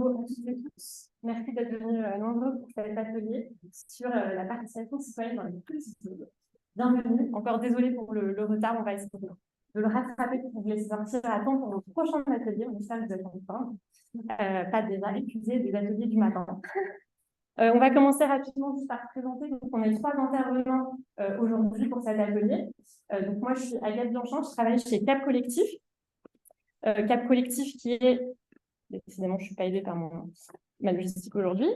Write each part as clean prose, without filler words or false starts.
Bonjour à toutes et tous. Merci d'être venus nombreux pour cet atelier sur la participation citoyenne dans les petites villes. Bienvenue. Encore désolé pour le retard, on va essayer de le rattraper pour vous laisser sortir à temps pour notre prochain atelier. On espère que vous êtes en forme. Pas déjà épuisé des ateliers du matin. On va commencer rapidement juste par présenter. Donc, on est 3 intervenants aujourd'hui pour cet atelier. Donc moi, je suis Agathe Blanchamp, je travaille chez Cap Collectif. Cap Collectif qui est... Décidément, je ne suis pas aidée par ma logistique aujourd'hui.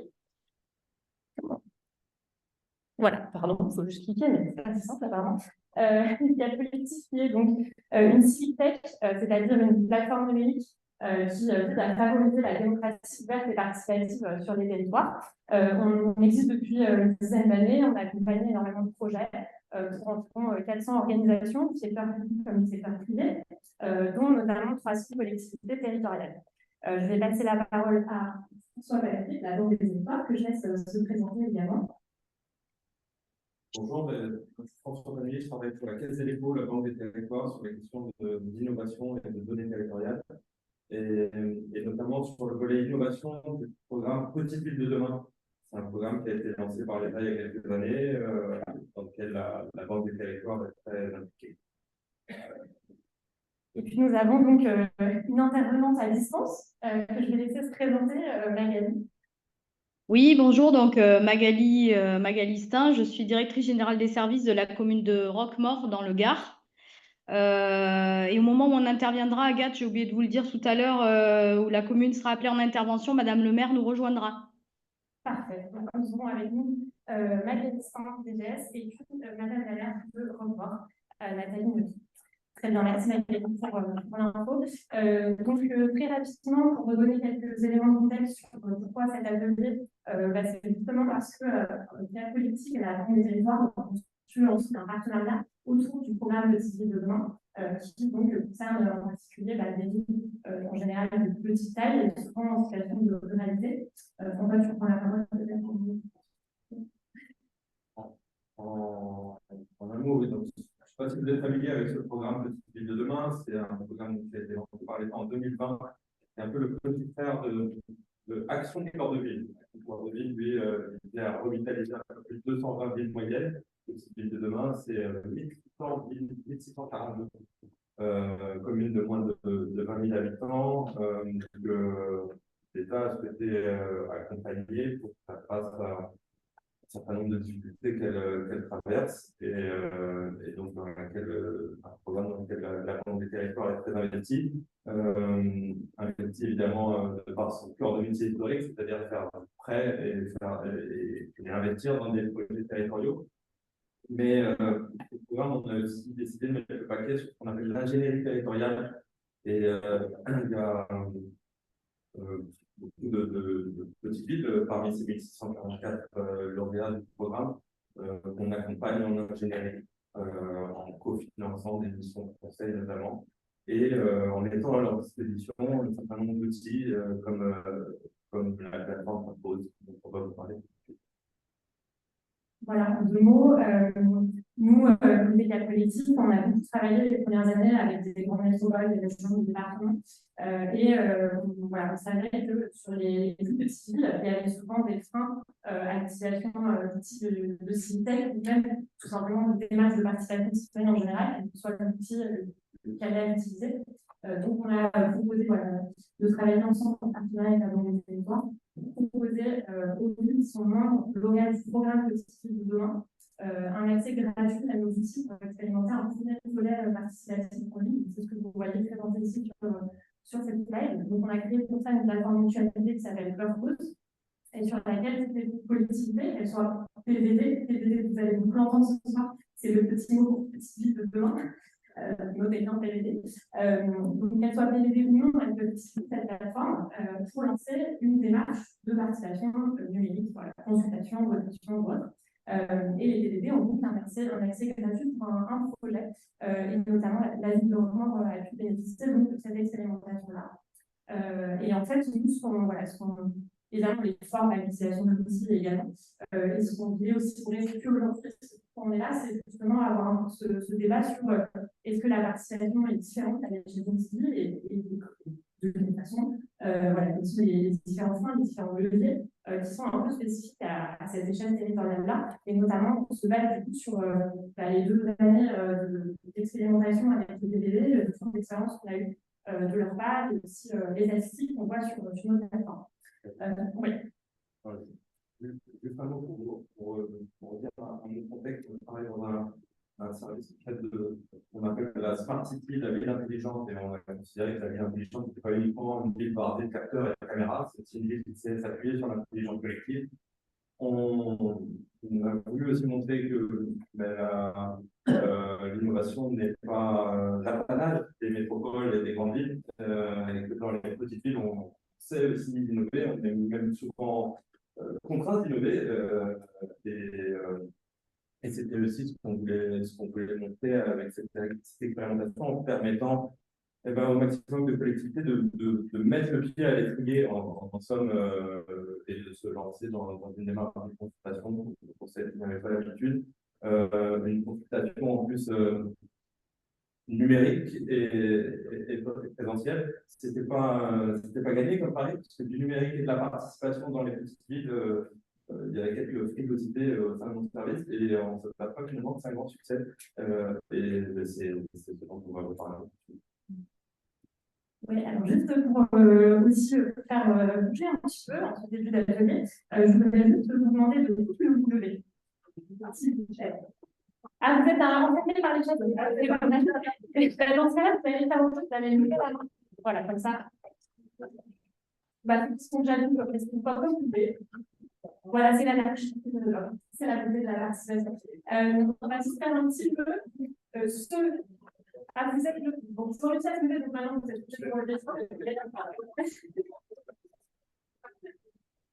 Voilà, pardon, il faut juste cliquer, mais c'est pas si simple apparemment. Cap Collectif qui est donc une civic tech, c'est-à-dire une plateforme numérique qui vise à favoriser la démocratie ouverte et participative sur les territoires. On existe depuis une dizaine d'années, on a accompagné énormément de projets pour environ 400 organisations, du secteur public comme du secteur privé, dont notamment 300 collectivités territoriales. Je vais passer la parole à François Palaté, la Banque des Territoires, que je laisse se présenter également. Bonjour, je suis François Palaté, je travaille pour la Caisse des dépôts, la Banque des Territoires, sur les questions d'innovation et de données territoriales, et notamment sur le volet innovation du programme Petite Ville de demain. C'est un programme qui a été lancé par l'État il y a quelques années, dans lequel la Banque des Territoires est très impliquée. Et puis nous avons donc une intervenante à distance que je vais laisser se présenter, Magali. Oui, bonjour, donc Magali Stein, je suis directrice générale des services de la commune de Roquemaure dans le Gard. Et au moment où on interviendra, Agathe, j'ai oublié de vous le dire tout à l'heure, où la commune sera appelée en intervention, Madame le maire nous rejoindra. Parfait. Donc, nous aurons avec nous Magali Stein, DGS, et puis Madame la maire de Roquemaure, Nathalie Neuilly. Très bien, merci Magali pour l'info. Donc, très rapidement, pour redonner quelques éléments de contexte sur pourquoi cet atelier, c'est justement parce que la politique et la Banque des Territoires ont constitué ensuite un partenariat autour du programme de Petite Ville de demain, qui donc concerne en particulier des villes en général de petite taille et souvent en situation de ruralité. En fait, je prends la parole peut-être pour vous. En un mot, oui, donc, je ne sais pas si vous êtes familier avec ce programme Petite Ville de demain. C'est un programme qui a été lancé par l'État en 2020. C'est un peu le petit frère de Action Cœur de Ville. Action Cœur de Ville, lui, il a revitalisé un peu plus de 220 villes moyennes. Petite Ville de demain, c'est 1642 communes de moins de 20 000 habitants que l'État a souhaité accompagner pour faire face à un certain nombre de difficultés qu'elle traverse et donc dans lequel, un programme dans lequel la Banque des Territoires est très investie. Investi évidemment de par son cœur de métier historique, c'est-à-dire faire prêt et investir dans des projets territoriaux. Mais au programme, on a aussi décidé de mettre le paquet sur ce qu'on appelle l'ingénierie territoriale. Et il y a beaucoup de petites villes parmi ces 1644 lauréats du programme qu'on accompagne en ingénierie, en cofinançant des missions de conseil notamment, et en mettant à leur disposition un certain nombre d'outils comme la plateforme propose, dont on va vous parler. Voilà, en 2 mots, nous, côté Cap Collectif, on a beaucoup travaillé les premières années avec des grandes métropoles, des régions, des départements. Voilà, on savait que sur les plus petites villes, il y avait souvent des freins à l'activation d'outils de Civitech, ou même tout simplement de démarches de participation citoyenne en général, que ce soit l'outil qu'elle a utilisé. Donc, on a proposé de travailler ensemble en partenariat avec la Banque des Territoires, pour proposer aux villes qui sont membres lauréats du programme Petite Ville de demain un accès gratuit à nos outils pour expérimenter un premier volet participatif en ligne. C'est ce que vous voyez présenté ici sur cette slide. Donc, on a créé pour ça une plateforme mutualisée qui s'appelle Purpose et sur laquelle toutes les collectivités, qu'elles soient PVD, vous allez vous l'entendre ce soir, c'est le petit mot pour Petite Ville de demain. Notez bien PVD. Donc, qu'elle soit PVD ou non, elle peut utiliser cette plateforme pour lancer une démarche de participation numérique, voilà, consultation, votation ou autre. Et les PVD ont donc un accès gratuit pour un projet, et notamment la ville de Roquemaure a pu bénéficier donc, de cette expérimentation-là. Et en fait, nous, évidemment, les formes d'utilisation de l'outil également, et ce qu'on voulait aussi pour expliquer aujourd'hui, on est là, c'est justement avoir ce débat sur est-ce que la participation est différente à l'échelle d'une ville et de toute façon. Voilà, aussi les différents freins, les différents leviers qui sont un peu spécifiques à cette échelle territoriale-là, et notamment on se base du coup sur les 2 années d'expérimentation avec les DDD, le temps d'expérience qu'on a eu de leur part, et aussi les statistiques qu'on voit sur notre plateforme. Oui. Juste un mot pour dire un autre contexte, on travaille dans un service qui traite on appelle la Smart City, la ville intelligente, et on a considéré que la ville intelligente n'était pas uniquement une ville bardée de capteurs et de caméras, c'est aussi une ville qui sait s'appuyer sur l'intelligence collective. On a voulu aussi montrer que l'innovation n'est pas l'apanage des métropoles et des grandes villes, et que dans les petites villes, on sait aussi innover, on est même souvent contraint d'innover, et c'était aussi ce qu'on voulait montrer avec cette expérimentation en permettant au maximum de collectivités de mettre le pied à l'étrier en somme et de se lancer dans une démarche de consultation pour celles qui n'avaient pas l'habitude. Une consultation en plus numérique et présentielle, c'était pas gagné comme pari, parce que du numérique et de la participation dans les petites villes, il y avait quelques frilosités au sein de mon service, et on ne se passe pas finalement que c'est un grand succès, et c'est ce dont on va vous parler. Oui, alors juste pour aussi faire bouger un petit peu en ce début d'atelier, je voudrais juste vous demander de tout vous lever. Merci. Ah, vous êtes enfermé par les choses. Dans ce cas-là, vous allez faire autre chose, vous allez lever la main. Voilà, comme ça. Ceux qui sont déjà venus peuvent rester une fois que vous voulez. Voilà, c'est la beauté de la participation. On va juste faire un petit peu vous êtes le. Bon, sur le chat, donc maintenant vous êtes touché pour le dessin.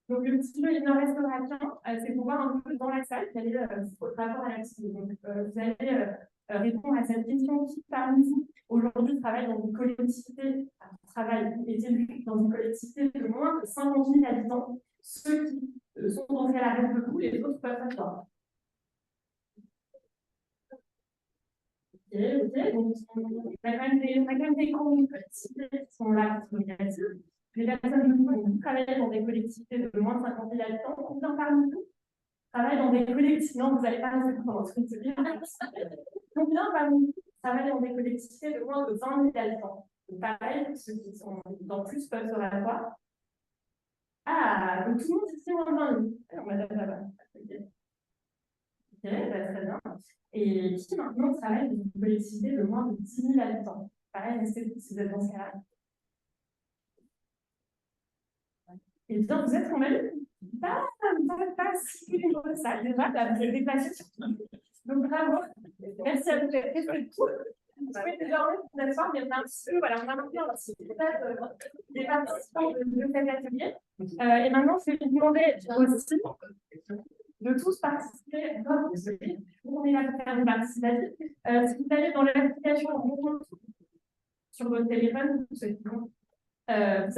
Donc, le petit jeu, il n'en restera qu'un, c'est pour voir un peu dans la salle quel est votre rapport à l'activité. Donc, vous allez répondre à cette question qui, parmi vous, aujourd'hui, travaille dans une collectivité, est élu dans une collectivité de moins de 50 000 habitants. Ceux qui sont entrés à la règle de vous, les autres peuvent s'asseoir. Ok. Donc, on a quand même des grandes collectivités qui sont là, qui sont négatives. Les personnes qui travaillent dans des collectivités de moins de 50 000 habitants, combien parmi nous travaillent dans des collectivités? Non, vous n'allez pas rester pendant ce que je dis. Combien parmi nous travaillent dans des collectivités de moins de 20 000 habitants? Donc, pareil, ceux qui sont dans plus peuvent se rasseoir. Ah, donc tout le monde ici moins de 20 000. Alors, madame là-bas. Ok, très bien. Et qui maintenant travaille dans une collectivité de moins de 10 000 habitants? Pareil, restez si vous êtes dans ce cas-là. Eh bien, vous êtes quand même pas si nombreux que ça. Déjà, vous êtes déplacés sur tout. Donc, bravo. Merci à vous. Qu'est-ce que tout? Vous pouvez désormais vous asseoir, mais on a un petit peu, voilà, on a maintenant des participants de cet atelier. Et maintenant, je vais vous demander aussi de tous participer. On est là pour faire une participation. Si vous allez dans l'application sur votre téléphone, vous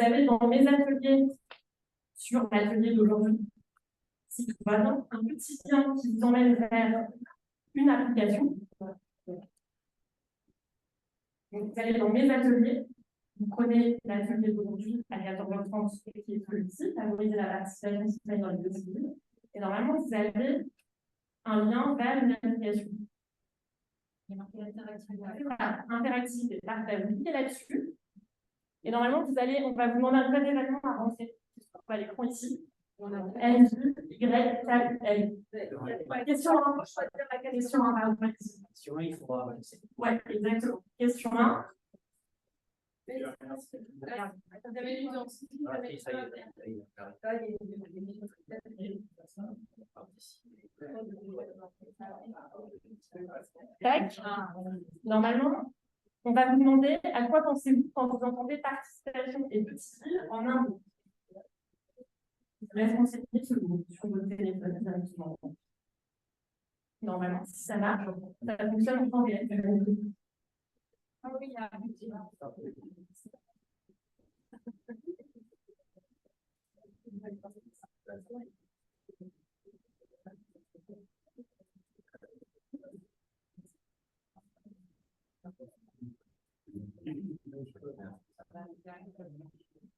avez dans mes ateliers, sur l'atelier d'aujourd'hui, si tout va bien, un petit lien qui vous emmène vers une application. Donc, vous allez dans mes ateliers, vous prenez l'atelier d'aujourd'hui à 14h30 qui est celui-ci, favoriser la participation citoyenne dans les deux civiles. Et normalement, vous avez un lien vers une application. Voilà, interactivité. Parfait. Vous cliquez là-dessus. Et normalement, on va vous demander un code d'événement à rentrer. À l'écran ici. L, Y, K, L. Question 1. Question 1, pardon. Question 1, il faudra avancer. Ouais, exactement. Question 1. Tac. Normalement, on va vous demander à quoi pensez-vous quand vous entendez participation et petite ville en un mot. Responsabilité sur votre téléphone directement. Normalement, si ça marche, ça fonctionne en temps réel. Ah oui, il y a un petit.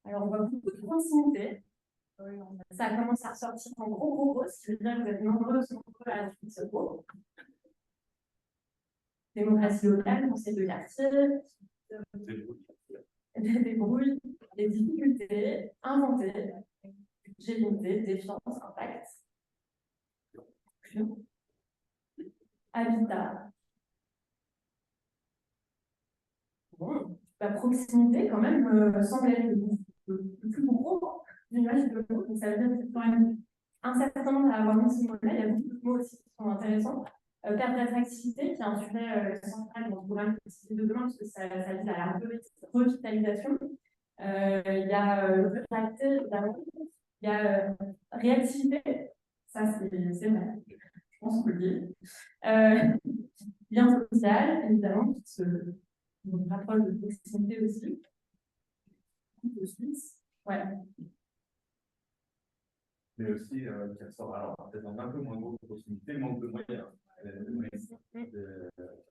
Alors, on voit beaucoup de proximité. Ça commence à ressortir en gros, ce qui veut dire que vous êtes nombreux à suivre ce cours. Démocratie locale, conseil de quartier, des débrouilles, des difficultés, inventer, budget limité, défiance, impact, habitat. Bon, la proximité, quand même, semble être le plus gros l'image de l'eau. Donc, ça veut dire que c'est quand même un certain nombre à avoir mis ce mot-là. Il y a beaucoup de mots aussi qui sont intéressants. Perte d'attractivité, qui est un sujet central dans le programme de demain, parce que ça vise à la revitalisation. Il y a ruralité, évidemment. Il y a réactivité, ça c'est vrai, je pense que le lien social, évidemment, qui se rapproche de proximité aussi. De Suisse, ouais. Mais aussi, qui ressort, alors peut-être un peu moins gros de proximité, manque de moyens.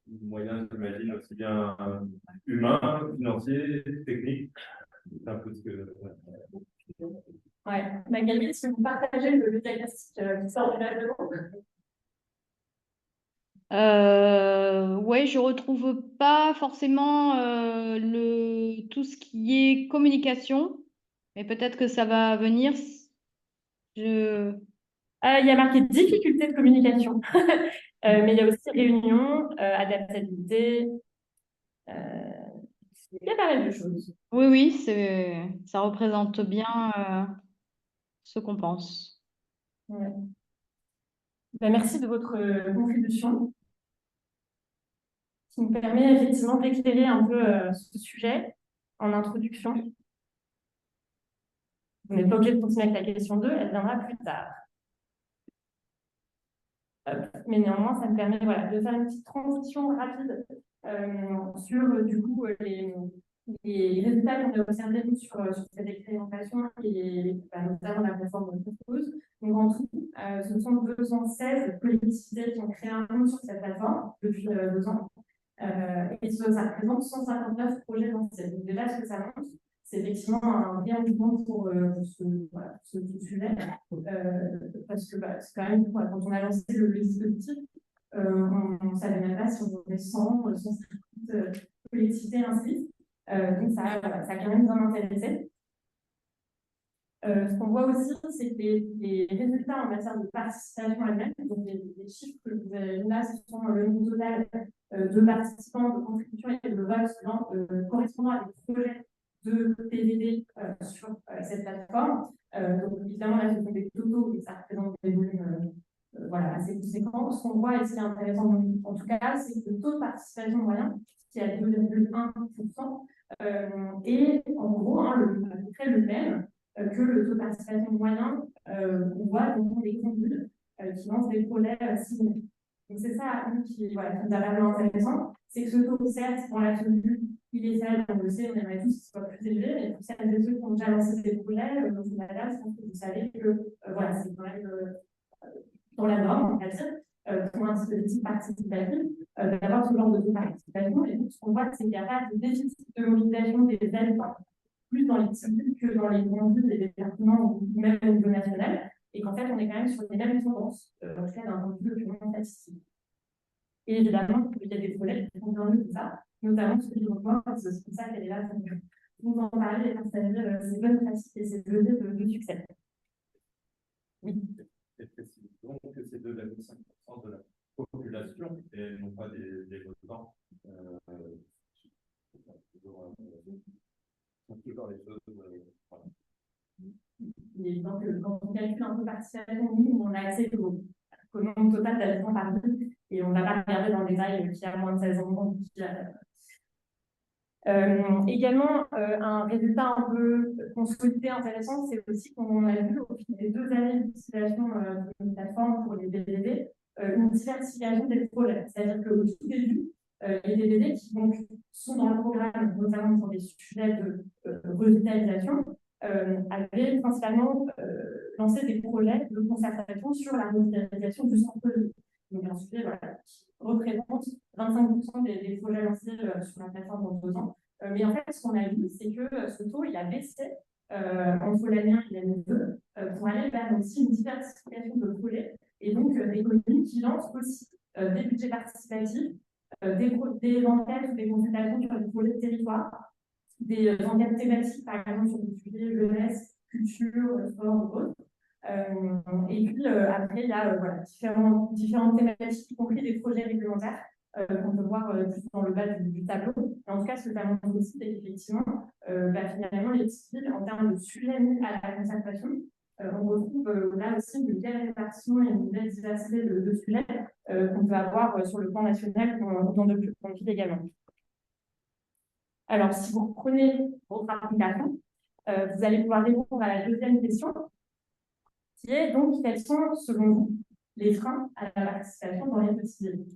Moyens, j'imagine, aussi bien humains, financiers, techniques. C'est un peu ce que. Ouais, Magali, est-ce que vous partagez le diagnostic qui sort du label? Oui, je retrouve pas forcément tout ce qui est communication, mais peut-être que ça va venir. Il y a marqué difficulté de communication, mais il y a aussi réunion, adaptabilité. Il y a pas mal de choses. Oui, ça représente bien ce qu'on pense. Ouais. Ben, merci de votre contribution, qui nous permet effectivement d'éclairer un peu ce sujet en introduction. Vous n'êtes pas obligé de continuer avec la question 2, elle viendra plus tard. Mais néanmoins, ça me permet de faire une petite transition rapide sur du coup les résultats qu'on a observés sur cette expérimentation et notamment la plateforme de propose. Donc en tout, ce sont 216 collectivités qui ont créé un compte sur cette plateforme depuis 2 ans. Et ça représente 159 projets lancés. Donc déjà, ce que ça montre, c'est effectivement un vrai engouement pour ce sujet. Parce que c'est quand même, quand on a lancé le dispositif, on ne savait même pas si on avait 150 collectivités inscrites. Donc ça a quand même bien intéressé. Ce qu'on voit aussi, c'est que les résultats en matière de participation elle-même, donc les chiffres que vous avez là, ce sont le nombre total de participants, de contributions et de votes correspondant à des projets de PVD sur cette plateforme. Donc évidemment, là, ce sont des totaux et ça représente des volumes assez conséquents. Ce qu'on voit et ce qui est intéressant en tout cas, c'est que le taux de participation moyen, qui est à 2,1%, et en gros, à peu près le même que le taux de participation moyen qu'on voit dans les contenus qui lancent des projets similaires. Donc c'est ça qui nous a vraiment intéressant, c'est que ce taux, certes, dans l'absolu, il est faible, on le sait, on aimerait tous qu'il soit plus élevé, mais pour celles et ceux qui ont déjà lancé des projets, au final, je pense que vous savez que c'est quand même dans la norme, on va dire, pour un dispositif participatif, d'avoir ce genre de taux de participation. Et donc, ce qu'on voit, c'est qu'il n'y a pas de déficit de mobilisation des aides plus dans les petites villes que dans les grandes villes et les départements ou même au niveau national, et qu'en fait, on est quand même sur les mêmes tendances, en tout cas d'un point de vue purement statistique. Et évidemment, il y a des projets qui font bien mieux que ça, notamment celui de moi, parce que c'est pour ça qu'elle est là pour nous en parler et partager ces bonnes pratiques et ces leviers de succès. Oui. Et précisons que c'est 2,5% de la population et non pas des votants. Toujours les choses. Voilà. Il est évident que quand on calcule un peu participation, on a accès au nombre total d'habitants par ville et on ne va pas regarder dans le détail qui a moins de 16 ans. Également, un résultat un peu consolidé intéressant, c'est aussi qu'on a vu au fil des 2 années d'utilisation de la plateforme pour les DVD, une diversification des projets. C'est-à-dire qu'au tout début, les DVD qui donc, sont dans le programme, notamment pour des sujets de revitalisation, avaient principalement lancé des projets de concertation sur la revitalisation du centre-ville. Donc un sujet qui représente 25% des projets lancés sur la plateforme dans 2 ans. Mais en fait, ce qu'on a vu, c'est que ce taux, il a baissé entre l'année 1 et l'année 2 pour aller vers aussi une diversification de projets et donc des communes qui lancent aussi des budgets participatifs, des enquêtes ou des consultations sur des projets de territoire, des enquêtes thématiques, par exemple sur des sujets jeunesse, culture, sport ou autre. Et puis après, il y a voilà, différentes thématiques, y compris des projets réglementaires qu'on peut voir plus dans le bas du tableau. Et en tout cas, ce que ça montre aussi, c'est qu'effectivement, finalement, les cibles, en termes de sujets mis à la concertation, on retrouve là aussi une belle répartition et une belle diversité de sujets qu'on peut avoir sur le plan national dans d'autres pays également. Alors, si vous reprenez votre application, vous allez pouvoir répondre à la deuxième question, qui est donc quels sont, selon vous, les freins à la participation dans les petits villes.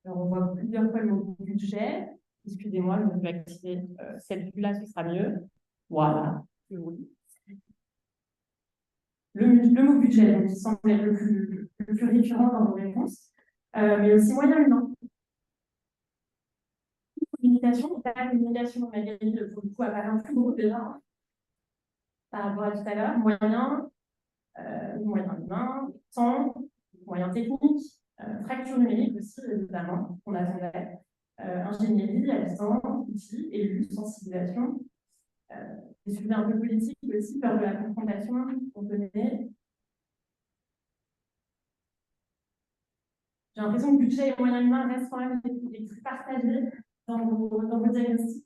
Alors, on voit plusieurs fois le mot budget. Excusez-moi, je vais activer cette vue-là, ce sera mieux. Voilà. Oui. Le mot budget, donc, qui semble être le plus récurrent dans vos réponses, mais aussi moyen humain. Communication, la communication, Magali, pour le coup, apparaît un peu gros déjà, hein, par rapport à tout à l'heure. Moyen humain, temps, moyen technique, fracture numérique aussi, évidemment, qu'on attendait. Ingénierie, habitants, outils, élus, sensibilisation. Des sujets un peu politiques aussi, peur de la confrontation, on connaît. J'ai l'impression que budget et moyen humain restent quand même les plus partagés dans vos diagnostics.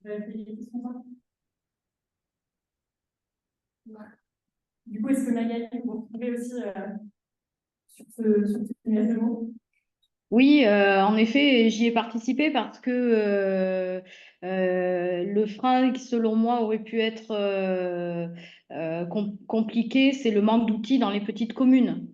Vous avez fait des questions comme ça? Du coup, est-ce que Magali, vous retrouvez aussi sur ce nuage de mots? Oui, en effet, j'y ai participé parce que le frein qui, selon moi, aurait pu être compliqué, c'est le manque d'outils dans les petites communes.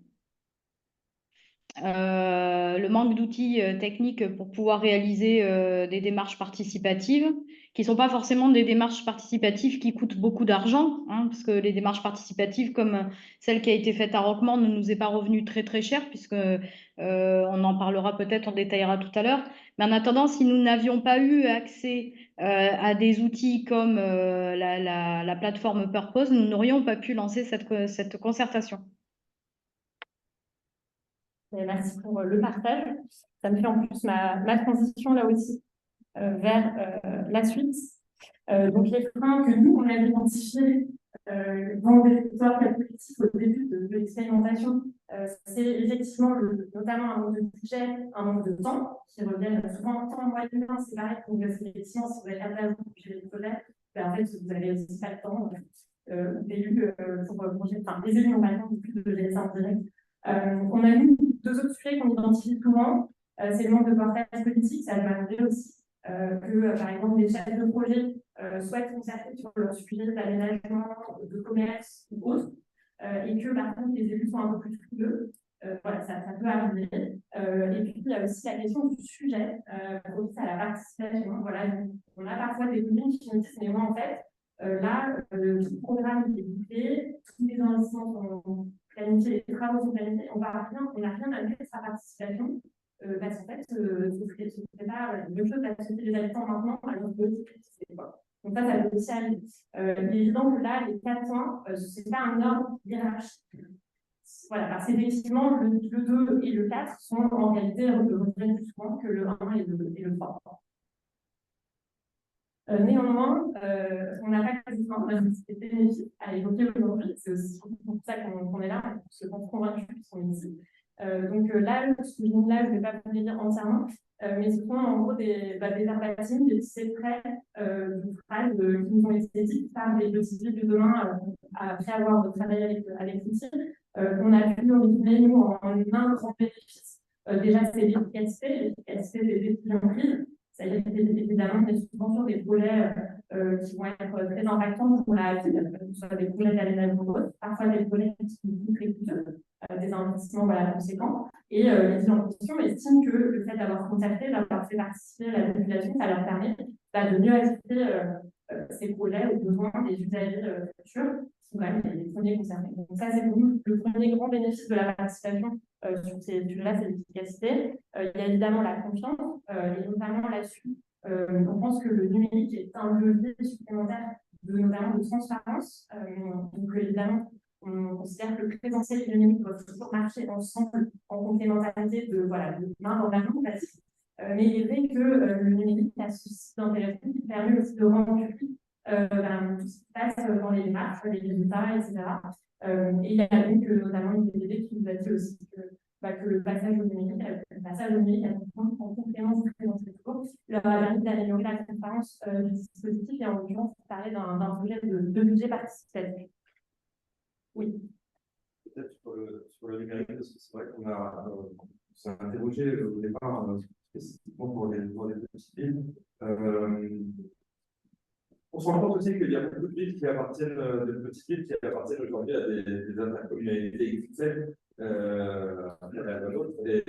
Le manque d'outils techniques pour pouvoir réaliser des démarches participatives, qui ne sont pas forcément des démarches participatives qui coûtent beaucoup d'argent, hein, parce que les démarches participatives comme celle qui a été faite à Roquemort ne nous est pas revenue très très cher, puisque on en parlera peut-être, on détaillera tout à l'heure. Mais en attendant, si nous n'avions pas eu accès à des outils comme la plateforme Purpose, nous n'aurions pas pu lancer cette concertation. Merci pour le partage. Ça me fait en plus ma transition là aussi vers la suite. Donc les freins que nous, on a identifiés dans le territoire collectif au début de l'expérimentation, c'est effectivement notamment un manque de budget, un manque de temps, qui reviennent souvent en temps moyen, c'est pareil, donc effectivement, si vous avez un plan pour gérer le projet, en fait, vous avez aussi pas le temps d'élus enfin, les élus n'ont pas le temps de gérer ça en direct. On a eu deux autres sujets qu'on identifie souvent, c'est le manque de portage politique, ça va arriver aussi, que par exemple des chefs de projet souhaitent concerter sur leur sujet d'aménagement, de commerce ou autre, et que par contre les élus sont un peu plus frileux. Voilà, ça peut arriver. Et puis il y a aussi la question du sujet, aussi à la participation. Voilà, on a parfois des communes qui nous disent, mais moi en fait, là, tout le programme est bouclé, tous les investissements sont planifiés, les travaux sont planifiés, on n'a rien à mettre à participation. Parce qu'en fait, ce serait pas deux choses à accepter les habitants maintenant, alors que c'est quoi. Donc ça peut aussi arriver. Il est évident que là, les 4 points, ce n'est pas un ordre hiérarchique. Voilà, parce qu'effectivement, le 2 et le 4 sont en réalité reviennent plus souvent que le 1 et le 3. Néanmoins, on n'a pas quasiment c'était bénéfique à évoquer aujourd'hui. C'est aussi pour ça qu'on est là, on se sent convaincus qu'ils sont ici. Donc là, ce que je dis là, je ne vais pas vous le dire entièrement, mais ce sont en gros des verbatims, des petits extraits d'ouvrages qui nous ont été dites par des petits villes de demain après avoir travaillé avec l'outil. On a pu résumer, nous, en un grand bénéfice. Déjà, c'est l'efficacité des décisions prises. Ça y est, évidemment, on est souvent sur des projets qui vont être très impactants pour la ville, que ce soit des projets d'aménagement ou autres, parfois des projets qui sont très coûteux, des investissements voilà, conséquents. Et les villes en question estiment que le fait d'avoir concerté, d'avoir fait participer la population, ça leur permet de mieux assister ces projets aux besoins des usagers futurs, qui sont quand même les premiers concernés. Donc ça, c'est pour nous le premier grand bénéfice de la participation sur ces sujets-là, c'est l'efficacité. Il y a évidemment la confiance, et notamment là-dessus, on pense que le numérique est un levier supplémentaire notamment de transparence. Donc évidemment, on considère que le présentiel et le numérique doivent toujours marcher ensemble en complémentarité de main dans la main, mais il est vrai que le numérique a ce site d'intérêt qui permet aussi de rendre public tout ce qui se passe dans les démarches, les résultats, etc. Et il y a donc notamment une PDD qui nous a dit aussi que le passage au numérique, en complément du présentiel cours, leur a permis d'améliorer la transparence du dispositif et en l'occurrence, on parlait d'un projet de budget participatif. Oui. Peut-être sur le numérique, parce que c'est vrai qu'on s'est interrogé au départ spécifiquement pour les petites villes. On se rend compte aussi qu'il y a beaucoup de villes qui appartiennent, de petites villes qui appartiennent aujourd'hui à des intercommunalités XXL, à d'autres, et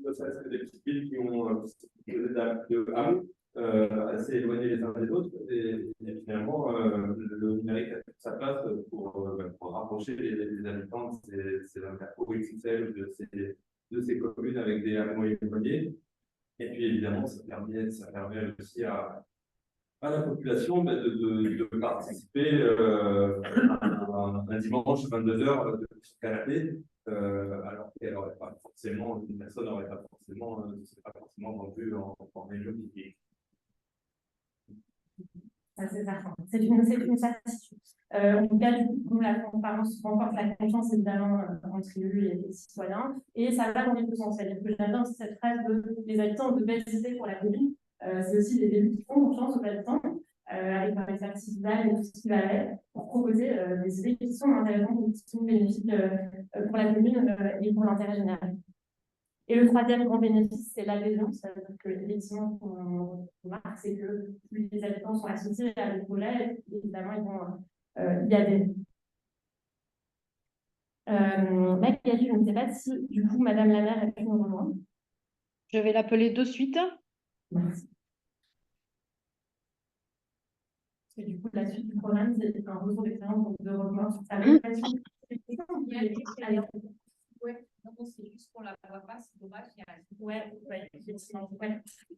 ne serait-ce que des petites villes qui ont de hameaux assez éloignés les uns des autres, et finalement, le numérique a toute sa place pour rapprocher les habitants de ces intercommunalités XXL, de ces communes avec des hameaux éloignés. Et puis évidemment, ça permet aussi à la population de participer un dimanche à 22h depuis son canapé, alors qu'elle n'aurait pas forcément, une personne n'aurait pas forcément, vendu en région physique. C'est certain. C'est une certitude. En tout cas, du coup, la transparence renforce la confiance évidemment entre élus et les citoyens, et ça va dans les deux sens. C'est-à-dire que j'aime bien cette phrase des habitants de belles idées pour la commune. C'est aussi des élus qui font confiance aux habitants, avec leur expertise et tout ce qui va avec, pour proposer des idées qui sont intéressantes, qui sont bénéfiques pour la commune et pour l'intérêt général. Et le troisième grand bénéfice, c'est l'adhésion. C'est-à-dire que effectivement, on remarque, c'est que plus les habitants sont associés à des projets, évidemment, ils vont y adhérer. Magali, je ne sais pas si, du coup, Madame la maire a pu nous rejoindre. Je vais l'appeler de suite. Merci. Parce que du coup, la suite du programme, c'est un retour d'expérience de Roquemort sur sa réalisation. C'est juste pour la voix pas, c'est dommage. Effectivement.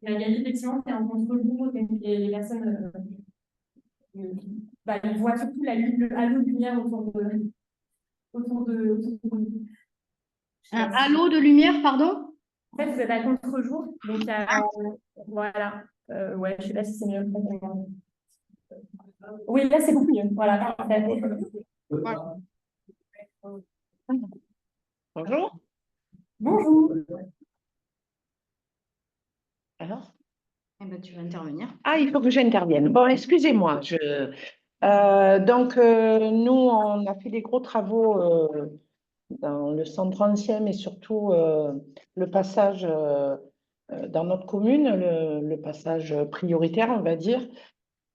Magali, effectivement, c'est un contre-jour, les personnes ils voient surtout le halo de lumière autour de Un halo de lumière, pardon? En fait, vous êtes à contre-jour, donc voilà. Ouais, je ne sais pas si c'est mieux. Oui, là, c'est beaucoup mieux. Voilà, parfait. Bonjour. Bonjour. Alors? Eh ben, tu vas intervenir. Ah, il faut que j'intervienne. Bon, excusez-moi. Donc, nous, on a fait des gros travaux dans le centre ancien, mais surtout le passage dans notre commune, le passage prioritaire, on va dire.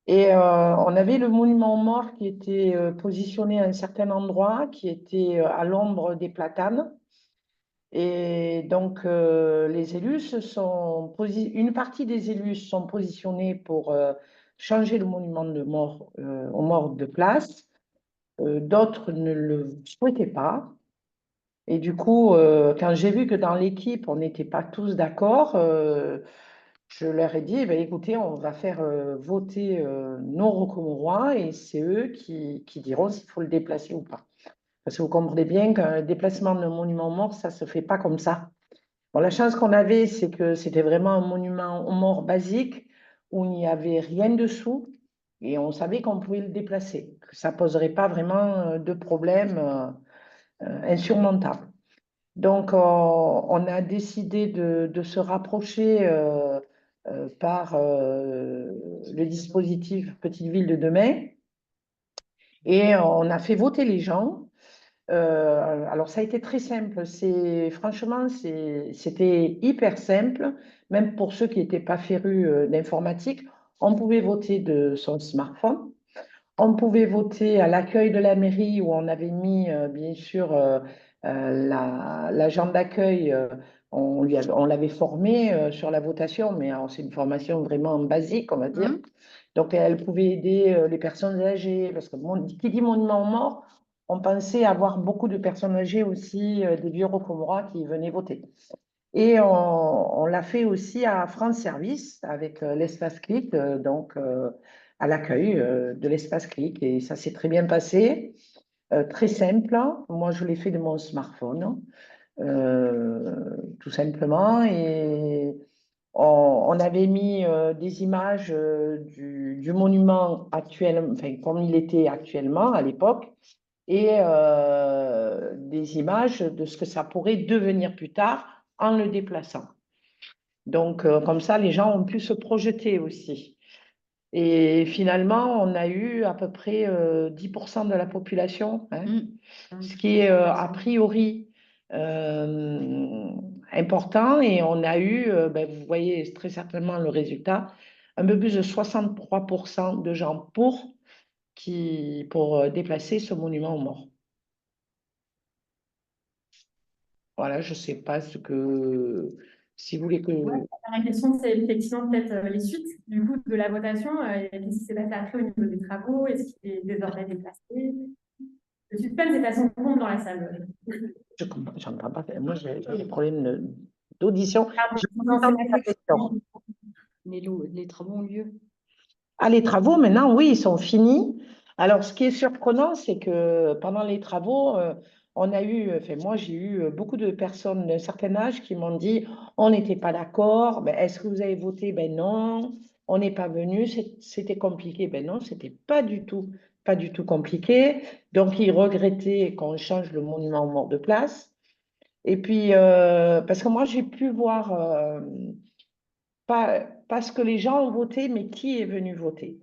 Et on avait le monument aux morts qui était positionné à un certain endroit, qui était à l'ombre des platanes. Et donc, les élus une partie des élus se sont positionnés pour changer le monument aux morts de place. D'autres ne le souhaitaient pas. Et du coup, quand j'ai vu que dans l'équipe, on n'était pas tous d'accord, je leur ai dit, eh bien, écoutez, on va faire voter nos Rocamorois et c'est eux qui diront s'il faut le déplacer ou pas. Parce que vous comprenez bien qu'un déplacement d'un monument mort, ça ne se fait pas comme ça. Bon, la chance qu'on avait, c'est que c'était vraiment un monument aux morts basique où il n'y avait rien dessous et on savait qu'on pouvait le déplacer, que ça ne poserait pas vraiment de problème insurmontable. Donc, on a décidé de se rapprocher par le dispositif Petite Ville de demain et on a fait voter les gens. Alors, ça a été très simple. Franchement, c'était hyper simple, même pour ceux qui n'étaient pas férus d'informatique. On pouvait voter de son smartphone. On pouvait voter à l'accueil de la mairie où on avait mis, bien sûr, l'agent d'accueil. On l'avait formé sur la votation, mais c'est une formation vraiment basique, on va dire. Donc, elle pouvait aider les personnes âgées, parce que qui dit monument aux morts, on pensait avoir beaucoup de personnes âgées aussi, des vieux rocomora qui venaient voter. Et on l'a fait aussi à France Service avec l'espace clic, à l'accueil de l'espace clic. Et ça s'est très bien passé, très simple. Moi, je l'ai fait de mon smartphone, tout simplement. Et on avait mis des images du monument actuel, enfin, comme il était actuellement à l'époque, et des images de ce que ça pourrait devenir plus tard en le déplaçant. Donc, comme ça, les gens ont pu se projeter aussi. Et finalement, on a eu à peu près 10% de la population, hein, ce qui est a priori important. Et on a eu, vous voyez très certainement le résultat, un peu plus de 63% de gens pour déplacer ce monument aux morts. Voilà, je ne sais pas si vous voulez que... Ouais, la question, c'est effectivement peut-être les suites du coup de la votation. Qu'est-ce qui s'est passé après au niveau des travaux? Est-ce qu'il est désormais déplacé? Le suspense est à son comble dans la salle. Je comprends, j'entends pas. Moi, j'ai des problèmes d'audition. Pardon, Je non, comprends c'est ta la question. Les travaux ont lieu. Ah, les travaux, maintenant, oui, ils sont finis. Alors, ce qui est surprenant, c'est que pendant les travaux, on a eu, enfin, moi, j'ai eu beaucoup de personnes d'un certain âge qui m'ont dit, on n'était pas d'accord, ben, est-ce que vous avez voté? Ben non, on n'est pas venu, c'était compliqué. Ben non, c'était pas du tout compliqué. Donc, ils regrettaient qu'on change le monument aux morts de place. Et puis, parce que moi, j'ai pu voir, pas ce que les gens ont voté, mais qui est venu voter.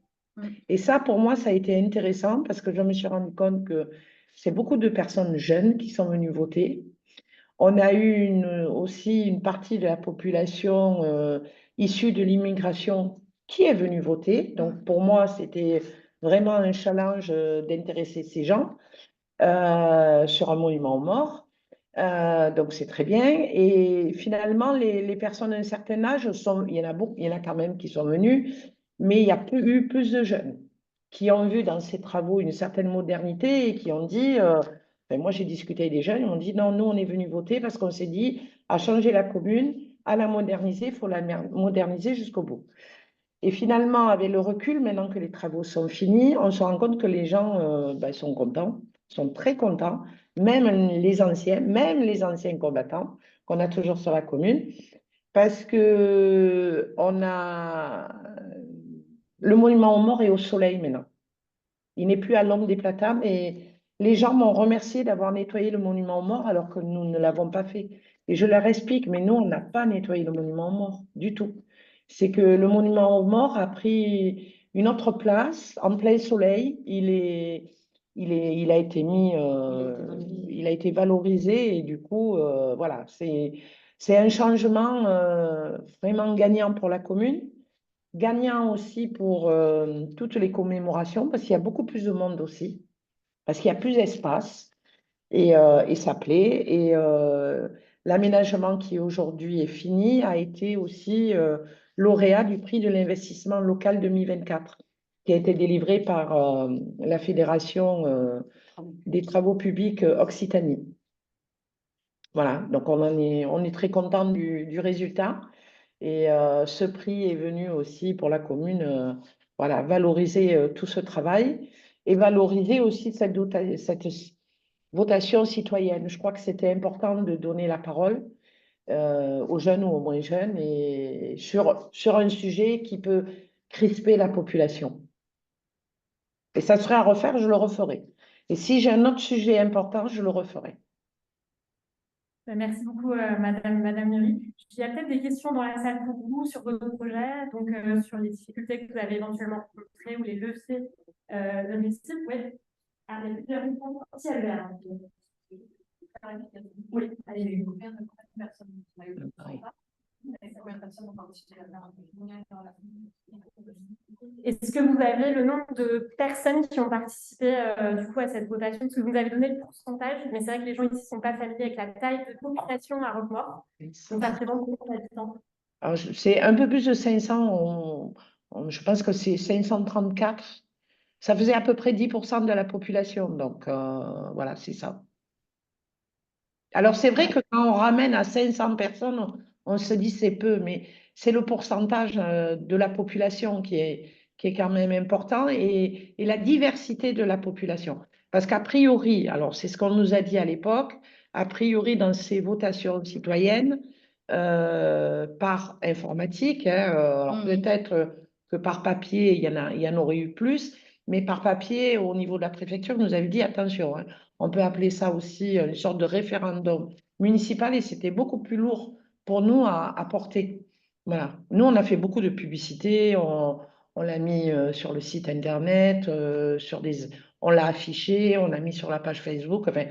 Et ça, pour moi, ça a été intéressant parce que je me suis rendu compte que c'est beaucoup de personnes jeunes qui sont venues voter. On a eu aussi une partie de la population issue de l'immigration qui est venue voter. Donc, pour moi, c'était vraiment un challenge d'intéresser ces gens sur un monument aux morts. Donc, c'est très bien. Et finalement, les personnes d'un certain âge, il y en a beaucoup, il y en a quand même qui sont venus, mais il y a eu plus de jeunes qui ont vu dans ces travaux une certaine modernité et qui ont dit, moi j'ai discuté avec des jeunes, ils m'ont dit, non, nous on est venus voter parce qu'on s'est dit, à changer la commune, à la moderniser, il faut la moderniser jusqu'au bout. Et finalement, avec le recul, maintenant que les travaux sont finis, on se rend compte que les gens sont contents, sont très contents, même les anciens combattants qu'on a toujours sur la commune, parce que le monument aux morts est au soleil maintenant. Il n'est plus à l'ombre des platanes et les gens m'ont remercié d'avoir nettoyé le monument aux morts alors que nous ne l'avons pas fait. Et je leur explique, mais nous, on n'a pas nettoyé le monument aux morts du tout. C'est que le monument aux morts a pris une autre place en plein soleil. Il a été il a été valorisé et du coup, voilà, c'est un changement vraiment gagnant pour la commune. Gagnant aussi pour toutes les commémorations, parce qu'il y a beaucoup plus de monde aussi, parce qu'il y a plus d'espace, et ça plaît. Et l'aménagement qui aujourd'hui est fini a été aussi lauréat du prix de l'investissement local 2024, qui a été délivré par la Fédération des travaux publics Occitanie. Voilà, donc on est très content du résultat. Et ce prix est venu aussi pour la commune, voilà, valoriser tout ce travail et valoriser aussi cette votation citoyenne. Je crois que c'était important de donner la parole aux jeunes ou aux moins jeunes et sur un sujet qui peut crisper la population. Et ça serait à refaire, je le referai. Et si j'ai un autre sujet important, je le referai. Merci beaucoup, Madame Nury. Il y a peut-être des questions dans la salle pour vous sur votre projet, donc sur les difficultés que vous avez éventuellement rencontrées ou les leviers de réussite. Oui. Ah, il y a plusieurs questions. Si, Albert. Oui, allez. Combien de personnes on a eu Oui. Combien de personnes ont participé à la Est-ce que vous avez le nombre de personnes qui ont participé du coup à cette votation? Parce que vous nous avez donné le pourcentage, mais c'est vrai que les gens ici ne sont pas familiers avec la taille de population à Roquemaure. Donc ça représente combien d'habitants? Alors, c'est un peu plus de 500, je pense que c'est 534. Ça faisait à peu près 10% de la population, donc voilà, c'est ça. Alors, c'est vrai que quand on ramène à 500 personnes, on se dit c'est peu, mais c'est le pourcentage de la population qui est quand même important et la diversité de la population. Parce qu'a priori, alors c'est ce qu'on nous a dit à l'époque, a priori dans ces votations citoyennes, par informatique, hein, alors peut-être que par papier, il y en aurait eu plus, mais par papier, au niveau de la préfecture, nous avait dit attention, hein, on peut appeler ça aussi une sorte de référendum municipal et c'était beaucoup plus lourd pour nous à porter. Voilà. Nous, on a fait beaucoup de publicité, on l'a mis sur le site internet, on l'a affiché, on l'a mis sur la page Facebook, enfin,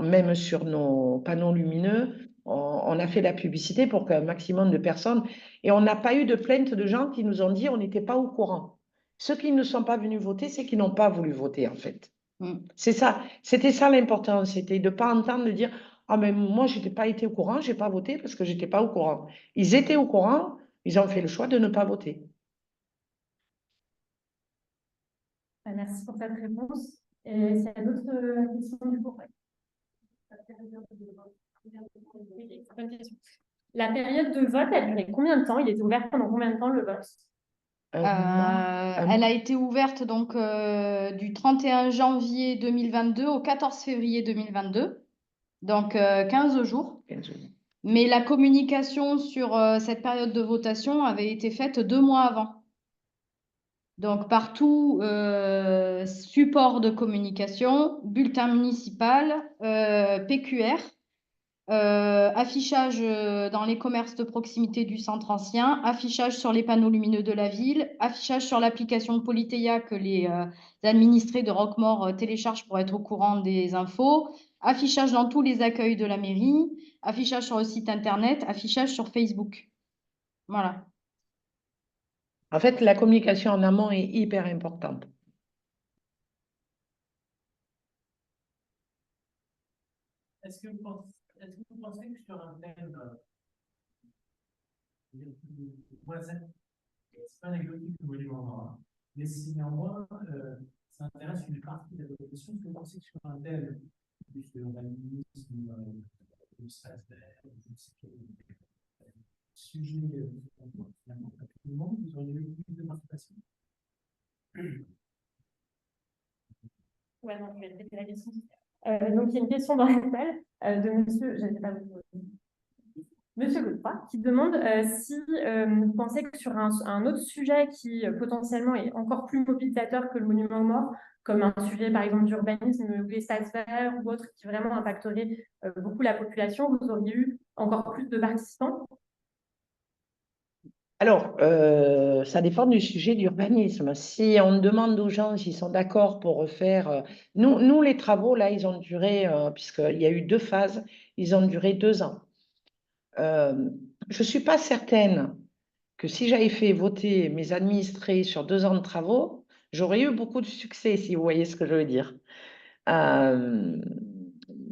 même sur nos panneaux lumineux, on a fait la publicité pour qu'un maximum de personnes, et on n'a pas eu de plainte de gens qui nous ont dit on n'était pas au courant. Ceux qui ne sont pas venus voter, c'est qu'ils n'ont pas voulu voter en fait. C'est ça, c'était ça l'important, c'était de ne pas entendre de dire ah mais moi je n'ai pas été au courant, je n'ai pas voté parce que je n'étais pas au courant. Ils étaient au courant, ils ont fait le choix de ne pas voter. Merci pour cette réponse. Et s'il y a d'autres questions du coup? Bonne question. La période de vote, elle durait combien de temps? Il était ouvert pendant combien de temps le vote? Elle a été ouverte donc du 31 janvier 2022 au 14 février 2022, donc 15 jours. 15 jours. Mais la communication sur cette période de votation avait été faite 2 mois avant. Donc partout, support de communication, bulletin municipal, PQR, affichage dans les commerces de proximité du centre ancien, affichage sur les panneaux lumineux de la ville, affichage sur l'application Politéa que les administrés de Roquemaure téléchargent pour être au courant des infos, affichage dans tous les accueils de la mairie, affichage sur le site internet, affichage sur Facebook. Voilà. En fait, la communication en amont est hyper importante. Est-ce que vous pensez que sur un thème voisin, c'est pas anecdotique le monument, hein, mais si néanmoins ça intéresse une partie de la population, est-ce que vous pensez que sur un thème plus de l'urbanisme, de l'espace vert, je ne sais quel sujet finalement à tout le monde, vous auriez eu plus de participation? Ouais, non, je vais répéter la question. Donc, il y a une question dans la salle de monsieur, je ne sais pas vous. Monsieur Godefroy, qui demande si vous pensez que sur un autre sujet qui potentiellement est encore plus mobilisateur que le monument aux morts, comme un sujet par exemple d'urbanisme ou l'espace vert ou autre qui vraiment impacterait beaucoup la population, vous auriez eu encore plus de participants? Alors, ça dépend du sujet d'urbanisme. Si on demande aux gens s'ils sont d'accord pour refaire... nous, les travaux, là, ils ont duré, puisqu'il y a eu 2 phases, ils ont duré 2 ans. Je ne suis pas certaine que si j'avais fait voter mes administrés sur 2 ans de travaux, j'aurais eu beaucoup de succès, si vous voyez ce que je veux dire.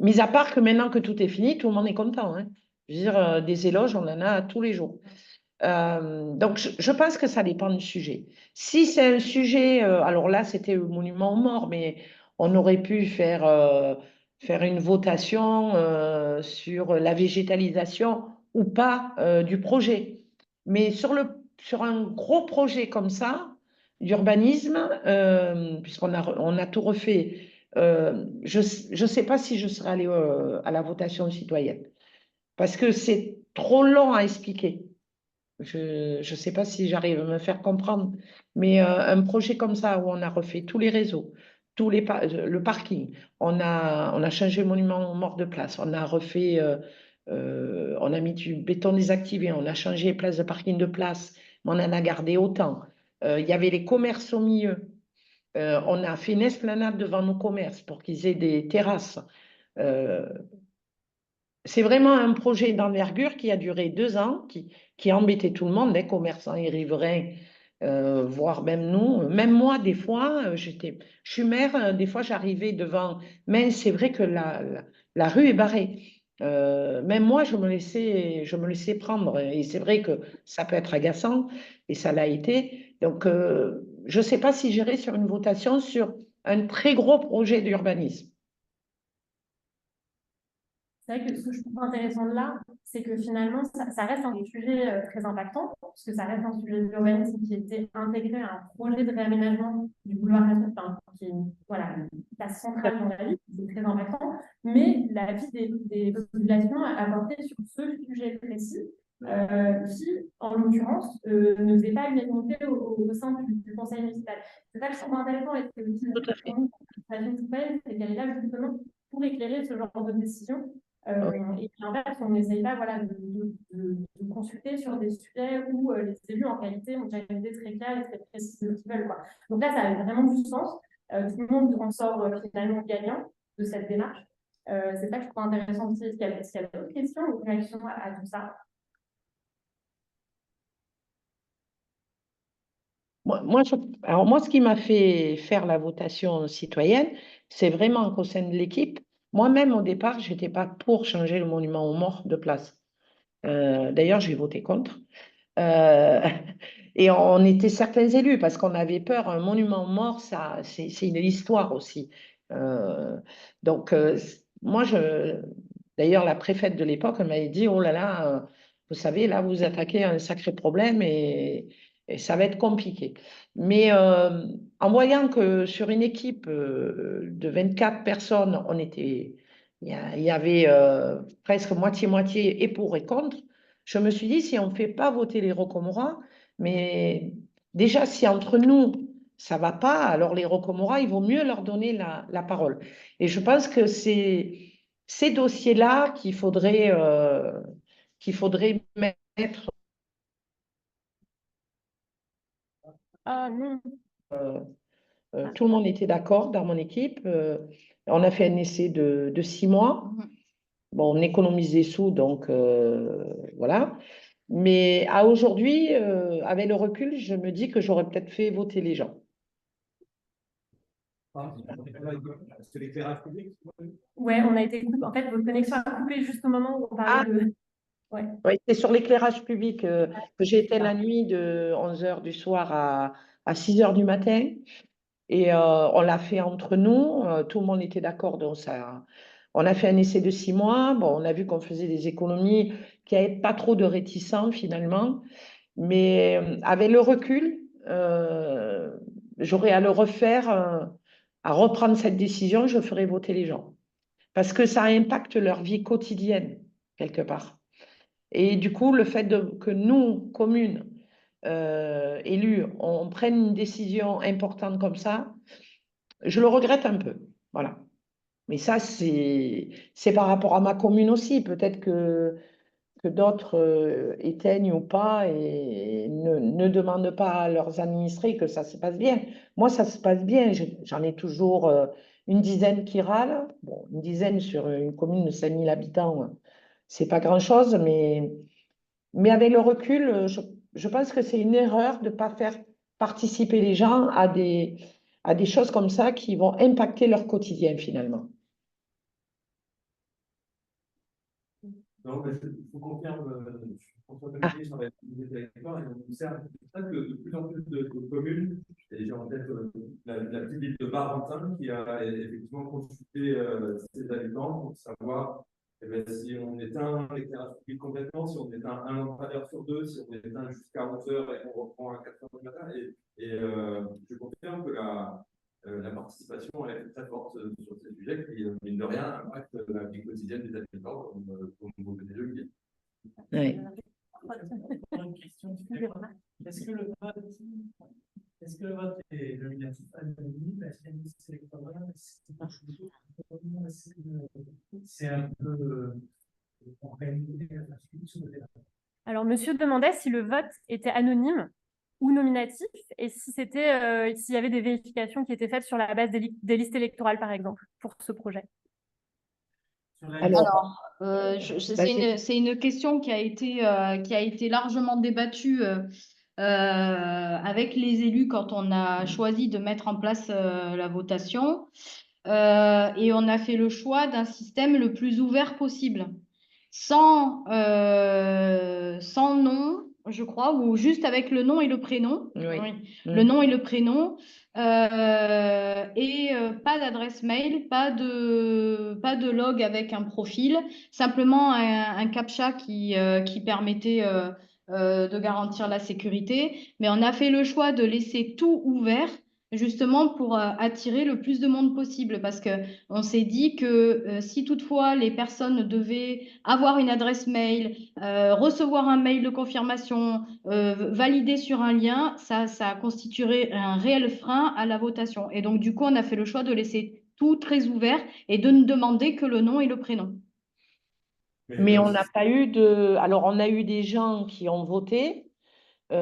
Mis à part que maintenant que tout est fini, tout le monde est content, hein. Je veux dire, des éloges, on en a tous les jours. Donc, je pense que ça dépend du sujet. Si c'est un sujet, alors là, c'était le monument aux morts, mais on aurait pu faire une votation sur la végétalisation ou pas du projet. Mais sur un gros projet comme ça, d'urbanisme, on a tout refait, je ne sais pas si je serais allée à la votation citoyenne, parce que c'est trop long à expliquer. Je ne sais pas si j'arrive à me faire comprendre, mais un projet comme ça où on a refait tous les réseaux, le parking, on a changé le monument aux morts de place, on a refait, on a mis du béton désactivé, on a changé les places de parking de place, mais on en a gardé autant. Il y avait les commerces au milieu. On a fait une esplanade devant nos commerces pour qu'ils aient des terrasses. C'est vraiment un projet d'envergure qui a duré 2 ans, qui a embêté tout le monde, les commerçants et riverains, voire même nous. Même moi, des fois, je suis maire, des fois j'arrivais devant, mais c'est vrai que la rue est barrée. Même moi, je me laissais prendre. Et c'est vrai que ça peut être agaçant, et ça l'a été. Donc, je ne sais pas si j'irai sur une votation sur un très gros projet d'urbanisme. C'est vrai que ce que je trouve intéressant là, c'est que finalement, ça reste un sujet très impactant, parce que ça reste un sujet d'urbanisme qui était intégré à un projet de réaménagement du boulevard Raspail, enfin, qui est voilà, une place centrale dans la ville, c'est très impactant, mais la vie des populations a porté sur ce sujet précis, qui, en l'occurrence, ne faisait pas l'unanimité au sein du conseil municipal. C'est ça que je trouve intéressant, et c'est aussi Tout à fait. c'est qu'elle est là justement pour éclairer ce genre de décision. Oui. Et en fait, on n'essaye pas voilà, de consulter sur des sujets où les élus, en réalité, ont déjà une idée très claire et très précise de ce qu'ils veulent, quoi. Donc là, ça a vraiment du sens. Tout le monde en sort finalement gagnant de cette démarche. C'est ça que je trouve intéressant aussi. Est-ce qu'il y a d'autres questions ou réactions à tout ça? Alors moi, ce qui m'a fait faire la votation citoyenne, c'est vraiment qu'au sein de l'équipe, moi-même, au départ, je n'étais pas pour changer le monument aux morts de place. D'ailleurs, j'ai voté contre. Euh, et on était certains élus parce qu'on avait peur. Un monument aux morts, ça, c'est une histoire aussi. Euh, donc, moi, d'ailleurs, la préfète de l'époque elle m'avait dit, oh là là, vous savez, là, vous attaquez à un sacré problème et ça va être compliqué. Mais en voyant que sur une équipe de 24 personnes, il y avait presque moitié-moitié et pour et contre, je me suis dit, si on ne fait pas voter les Rocomoras, mais déjà, si entre nous, ça ne va pas, alors les Rocomoras, il vaut mieux leur donner la parole. Et je pense que c'est ces dossiers-là qu'il faudrait mettre. Ah non. Tout le monde était d'accord dans mon équipe. On a fait un essai de 6 mois. Bon, on économisait des sous, donc voilà. Mais à aujourd'hui, avec le recul, je me dis que j'aurais peut-être fait voter les gens. C'est l'éclairage public. Ouais, on a été coupé. En fait, votre connexion a coupé juste au moment où on parlait de. Ouais. Oui, c'est sur l'éclairage public que j'ai été la nuit de 11h du soir à 6h du matin. Et on l'a fait entre nous. Tout le monde était d'accord. Donc on a fait un essai de 6 mois. Bon, on a vu qu'on faisait des économies, qu'il n'y avait pas trop de réticents finalement. Mais avec le recul, j'aurais à le refaire, à reprendre cette décision, je ferais voter les gens. Parce que ça impacte leur vie quotidienne, quelque part. Et du coup, le fait que nous, communes, élus, on prenne une décision importante comme ça, je le regrette un peu. Voilà. Mais ça, c'est par rapport à ma commune aussi. Peut-être que d'autres éteignent ou pas et ne demandent pas à leurs administrés que ça se passe bien. Moi, ça se passe bien. J'en ai toujours une dizaine qui râlent. Bon, une dizaine sur une commune de 5000 habitants, c'est pas grand-chose, mais avec le recul, je pense que c'est une erreur de ne pas faire participer les gens à des choses comme ça qui vont impacter leur quotidien finalement. Non, mais je vous confirme, je suis François Comité, je travaille avec les territoires et on observe que de plus en plus de communes, et j'ai en tête la petite ville de Barentin qui a effectivement consulté ses habitants pour savoir eh bien, si on éteint l'éclairage public complètement, si on éteint un lampadaire sur deux, si on éteint jusqu'à 11 heures et qu'on reprend à 4 heures du matin. Et je confirme que la participation est très forte sur ces sujets qui, mine de rien, impactent la vie quotidienne des habitants, comme vous venez de le dire. Oui. Une question. Est-ce que le vote est nominatif anonyme? Est-ce qu'il y a une liste électorale? C'est un peu en réalité la suite sur le débat. Alors, monsieur demandait si le vote était anonyme ou nominatif et si c'était s'il y avait des vérifications qui étaient faites sur la base des listes électorales, par exemple, pour ce projet. sur la Alors, Alors, vas-y. c'est une question qui a été largement débattue avec les élus quand on a choisi de mettre en place la votation. Et on a fait le choix d'un système le plus ouvert possible, sans nom, je crois, ou juste avec le nom et le prénom. Oui. Oui, Mm. le nom et le prénom. Et pas d'adresse mail, pas de log avec un profil, simplement un CAPTCHA qui permettait de garantir la sécurité. Mais on a fait le choix de laisser tout ouvert justement pour attirer le plus de monde possible, parce que on s'est dit que si toutefois les personnes devaient avoir une adresse mail, recevoir un mail de confirmation, valider sur un lien, ça constituerait un réel frein à la votation. Et donc du coup, on a fait le choix de laisser tout très ouvert et de ne demander que le nom et le prénom. Mais on n'a pas eu de. Alors, on a eu des gens qui ont voté. Ouais,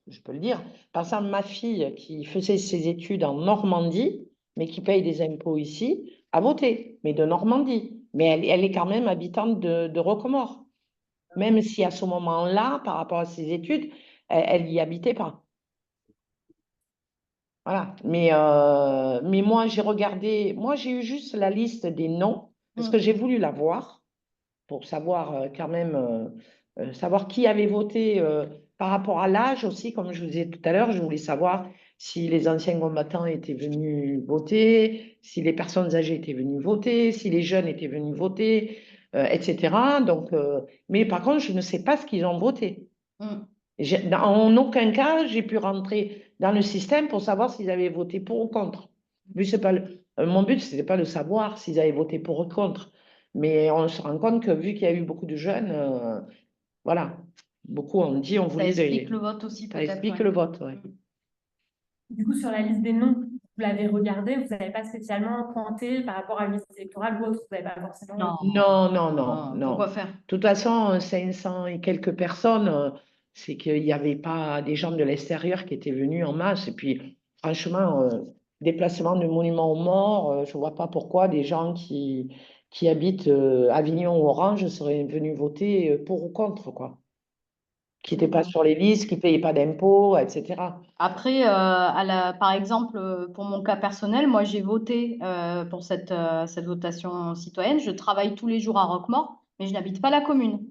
je peux le dire. Par exemple, ma fille qui faisait ses études en Normandie, mais qui paye des impôts ici, a voté, mais de Normandie. Mais elle est quand même habitante de Rocamore. Même si à ce moment-là, par rapport à ses études, elle n'y habitait pas. Voilà. Mais moi, j'ai regardé, moi, j'ai eu juste la liste des noms, parce que j'ai voulu la voir pour savoir quand même, savoir qui avait voté par rapport à l'âge aussi, comme je vous disais tout à l'heure, je voulais savoir si les anciens combattants étaient venus voter, si les personnes âgées étaient venues voter, si les jeunes étaient venus voter, etc. Donc, mais par contre, je ne sais pas ce qu'ils ont voté. En aucun cas, j'ai pu rentrer dans le système pour savoir s'ils avaient voté pour ou contre. C'est pas mon but, ce n'était pas de savoir s'ils avaient voté pour ou contre. Mais on se rend compte que vu qu'il y a eu beaucoup de jeunes, voilà, beaucoup ont dit on Ça voulait explique le vote aussi, ça peut-être. explique Ouais. le vote, ouais. Du coup, sur la liste des noms, vous l'avez regardé, vous n'avez pas spécialement pointé par rapport à une liste électorale ou autre, vous n'avez pas forcément. Non. Pourquoi faire? De toute façon, 500 et quelques personnes, c'est qu'il n'y avait pas des gens de l'extérieur qui étaient venus en masse. Et puis, franchement, déplacement de monuments aux morts, je ne vois pas pourquoi des gens qui habitent Avignon ou Orange seraient venus voter pour ou contre, quoi. Qui n'étaient pas sur les listes, qui ne payaient pas d'impôts, etc. Après, par exemple, pour mon cas personnel, moi j'ai voté pour cette votation citoyenne. Je travaille tous les jours à Roquemaure, mais je n'habite pas la commune.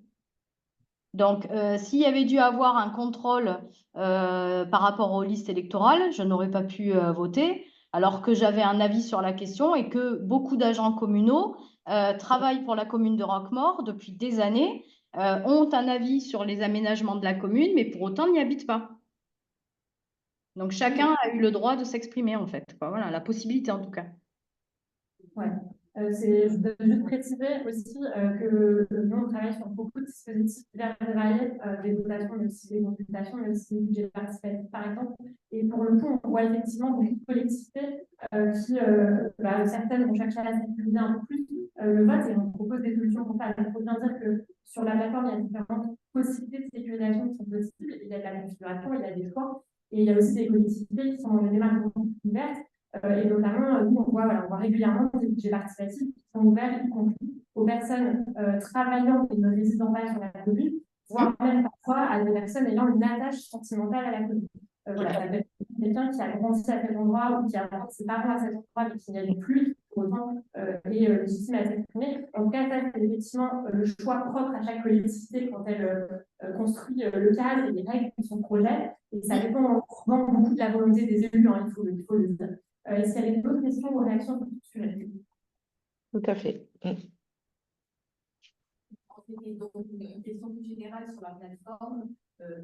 Donc, s'il y avait dû avoir un contrôle par rapport aux listes électorales, je n'aurais pas pu voter, alors que j'avais un avis sur la question et que beaucoup d'agents communaux travaillent pour la commune de Roquemaure depuis des années, ont un avis sur les aménagements de la commune, mais pour autant n'y habitent pas. Donc, chacun a eu le droit de s'exprimer, en fait. Voilà, la possibilité, en tout cas. Ouais. Je voudrais juste préciser aussi que nous, on travaille sur beaucoup de dispositifs divers et variés, des votations, mais aussi des consultations, mais aussi des budgets participatifs, par exemple. Et pour le coup, on voit effectivement beaucoup de collectivités certaines vont chercher à sécuriser un peu plus le vote et on propose des solutions pour ça. Il faut bien dire que sur la plateforme, il y a différentes possibilités de sécurisation qui sont possibles. Il y a de la configuration, il y a des choix. Et il y a aussi des collectivités qui sont dans des démarches ouvertes. Et notamment, nous, on voit régulièrement des budgets participatifs qui sont ouverts, y compris aux personnes travaillant et ne résidant pas sur la commune, voire même parfois à des personnes ayant une attache sentimentale à la commune. Voilà, ça peut être quelqu'un qui a grandi à cet endroit ou qui a rencontré ses parents à cet endroit, mais qui n'y habite plus, pour autant est légitime à s'exprimer. En tout cas, ça, c'est effectivement le choix propre à chaque collectivité quand elle construit le cadre et les règles de son projet. Et ça dépend souvent beaucoup de la volonté des élus, hein, il faut le dire. Est-ce qu'il y avait d'autres questions ou réactions sur ce sujet? Tout à fait. C'était donc une question plus générale sur la plateforme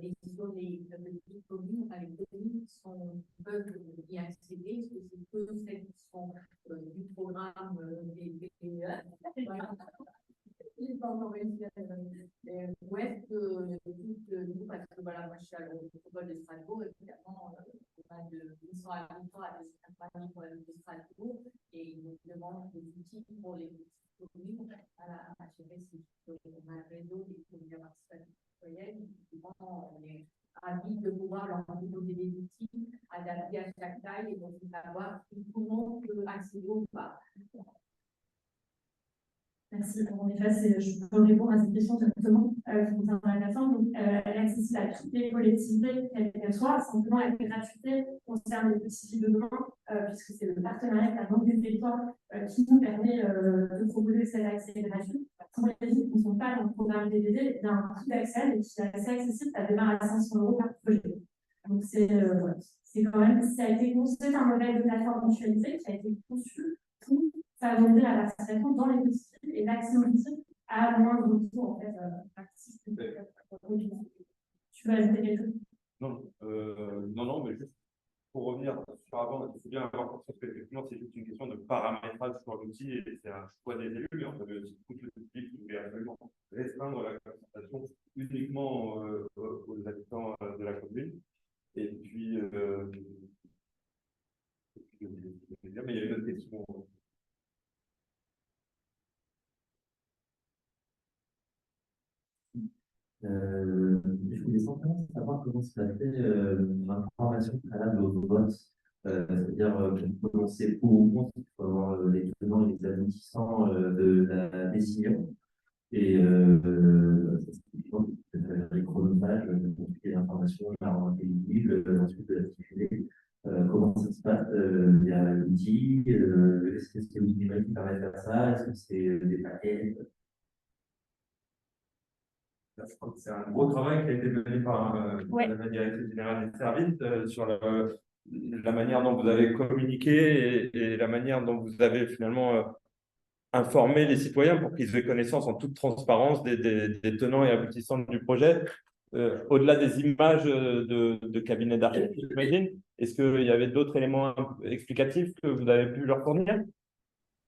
et sur les petites communes, enfin les communes qui peuvent y accéder, est-ce que c'est que celles qui sont du programme des PPE? Où est-ce que nous, parce que voilà, moi je suis à l'Europole de Strasbourg, évidemment, on a de 800 habitants à 250 pour la ville de Strasbourg, et ils nous demandent des outils pour les petites communes à gérer on a un réseau des communes participatives citoyennes, on est ravis de pouvoir leur proposer des outils adaptés à chaque taille et donc savoir si tout le monde peut accéder ou pas. Merci. En effet, je peux répondre à cette question directement qui concerne la plateforme. Donc, elle est accessible à toutes les collectivités, quelles qu'elles soient. Simplement, la gratuité concerne les petits filles de demain, puisque c'est le partenariat avec la Banque des territoires qui nous permet de proposer cet accès gratuit. Pour les filles qui ne sont pas dans le programme DDD, il y a un prix d'accès et qui est assez accessible, ça démarre à 500 € par projet. Donc, c'est quand même, ça a été conçu, c'est un modèle de plateforme mutualisée qui a été conçu pour favoriser la participation dans les petits et l'accessibilité à moins de coûts, en fait, Tu veux ajouter quelque chose? Non, mais juste pour revenir sur avant, il faut bien avoir conscience qu'effectivement, c'est juste une question de paramétrage sur l'outil et c'est un choix des élus, mais on avait aussi tout le public qui voulait absolument restreindre la concertation uniquement aux habitants de la commune. Et puis, mais il y a une autre question. Je voulais simplement savoir comment se passait l'information préalable au vote, c'est-à-dire comment on sait pour ou contre, il faut avoir les tenants et les aboutissants de la décision. Et les chronophages, compliquer l'information, la rendre intelligible, ensuite de la diffuser. Comment ça se passe? Il y a l'outil, est-ce que c'est l'outil qui permet de faire ça? Est-ce que c'est des paquets? Je crois que c'est un gros travail qui a été mené par la directrice générale des services sur la manière dont vous avez communiqué et la manière dont vous avez finalement informé les citoyens pour qu'ils aient connaissance en toute transparence des tenants et aboutissants du projet. Au-delà des images de cabinets d'archives, j'imagine, est-ce qu'il y avait d'autres éléments explicatifs que vous avez pu leur fournir?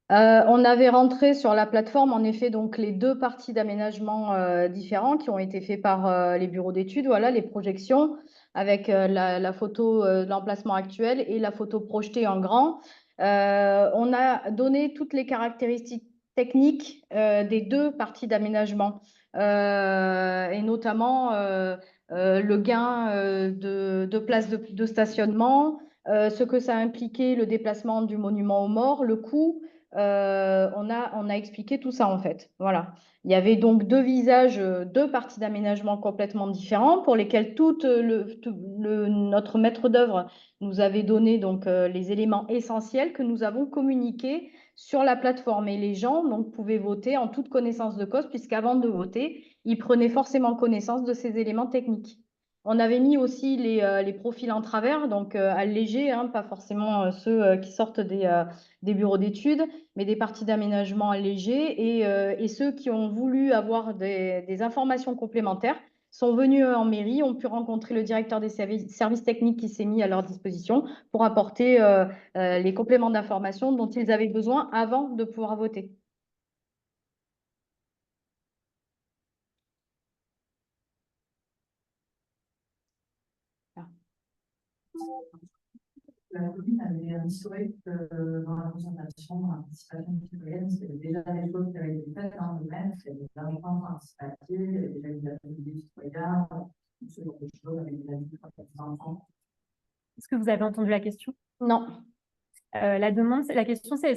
On avait rentré sur la plateforme, en effet, donc les deux parties d'aménagement différents qui ont été faits par les bureaux d'études, voilà, les projections avec la photo de l'emplacement actuel et la photo projetée en grand. On a donné toutes les caractéristiques techniques des deux parties d'aménagement et notamment le gain de places de stationnement, ce que ça impliquait, le déplacement du monument aux morts, le coût. On a expliqué tout ça en fait. Voilà. Il y avait donc deux visages, deux parties d'aménagement complètement différents pour lesquels notre maître d'œuvre nous avait donné donc les éléments essentiels que nous avons communiqués sur la plateforme et les gens donc pouvaient voter en toute connaissance de cause puisqu'avant de voter, ils prenaient forcément connaissance de ces éléments techniques. On avait mis aussi les profils en travers, donc allégés, hein, pas forcément ceux qui sortent des bureaux d'études, mais des parties d'aménagement allégées. Et ceux qui ont voulu avoir des informations complémentaires sont venus en mairie, ont pu rencontrer le directeur des services techniques qui s'est mis à leur disposition pour apporter les compléments d'information dont ils avaient besoin avant de pouvoir voter. La commune avait un historique dans la concertation, dans la participation citoyenne, c'était déjà des choses qui avaient été faites dans le domaine, c'était des arrangements participatifs, il y avait déjà eu des ateliers citoyens, ce genre de choses avec des adultes pour les enfants. Est-ce que vous avez entendu la question? Non. La question, c'est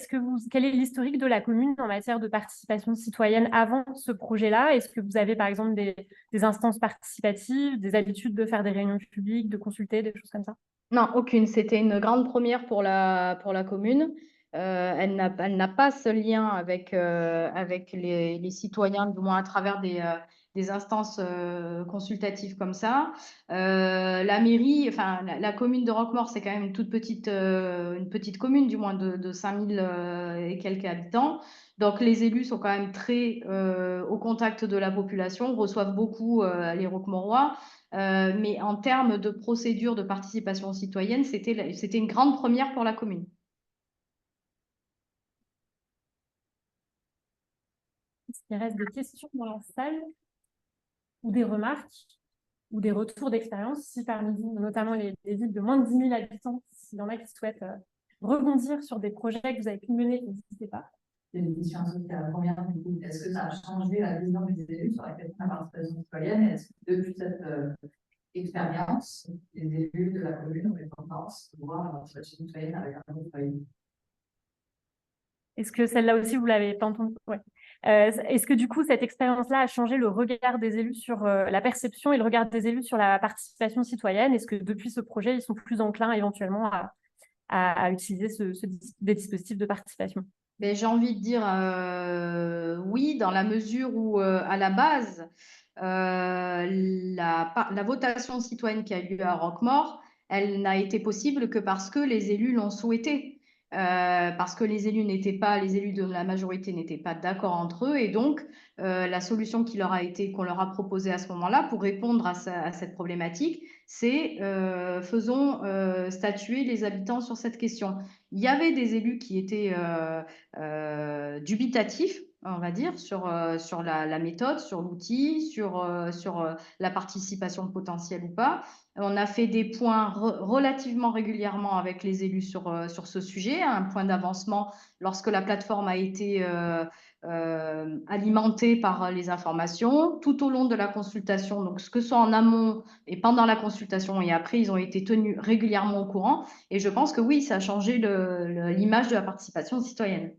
quel est l'historique de la commune en matière de participation citoyenne avant ce projet-là? Est-ce que vous avez, par exemple, des instances participatives, des habitudes de faire des réunions publiques, de consulter, des choses comme ça? Non, aucune. C'était une grande première pour la commune. Elle n'a pas ce lien avec les citoyens, du moins à travers des instances consultatives comme ça. La mairie, enfin la commune de Roquemaure, c'est quand même une toute petite commune, du moins de 5000 et quelques habitants. Donc les élus sont quand même très au contact de la population, reçoivent beaucoup les Roquemaurois. Mais en termes de procédure de participation citoyenne, c'était une grande première pour la commune. Est-ce qu'il reste des questions dans la salle ou des remarques ou des retours d'expérience, si parmi vous, notamment les villes de moins de 10 000 habitants, s'il y en a qui souhaitent rebondir sur des projets que vous avez pu mener, n'hésitez pas. L'émission sociale, la première, est-ce que ça a changé la vision des élus sur la question de la participation citoyenne? Est-ce que depuis cette expérience, les élus de la commune ont eu tendance à voir la participation citoyenne avec un autre œil? Est-ce que celle-là aussi, vous l'avez pas entendue? Ouais. Est-ce que du coup, cette expérience-là a changé le regard des élus sur la perception et le regard des élus sur la participation citoyenne? Est-ce que depuis ce projet, ils sont plus enclins éventuellement à utiliser des dispositifs de participation? Ben, j'ai envie de dire oui, dans la mesure où, à la base, la votation citoyenne qui a eu lieu à Roquemaure, elle n'a été possible que parce que les élus l'ont souhaité. Parce que les élus de la majorité n'étaient pas d'accord entre eux, et donc la solution qu'on leur a proposée à ce moment-là pour répondre à cette problématique, c'est faisons statuer les habitants sur cette question. Il y avait des élus qui étaient dubitatif, on va dire, sur la méthode, sur l'outil, sur la participation potentielle ou pas. On a fait des points relativement régulièrement avec les élus sur ce sujet, un point d'avancement lorsque la plateforme a été alimentée par les informations tout au long de la consultation, donc ce que ce soit en amont et pendant la consultation et après, ils ont été tenus régulièrement au courant. Et je pense que oui, ça a changé l'image de la participation citoyenne.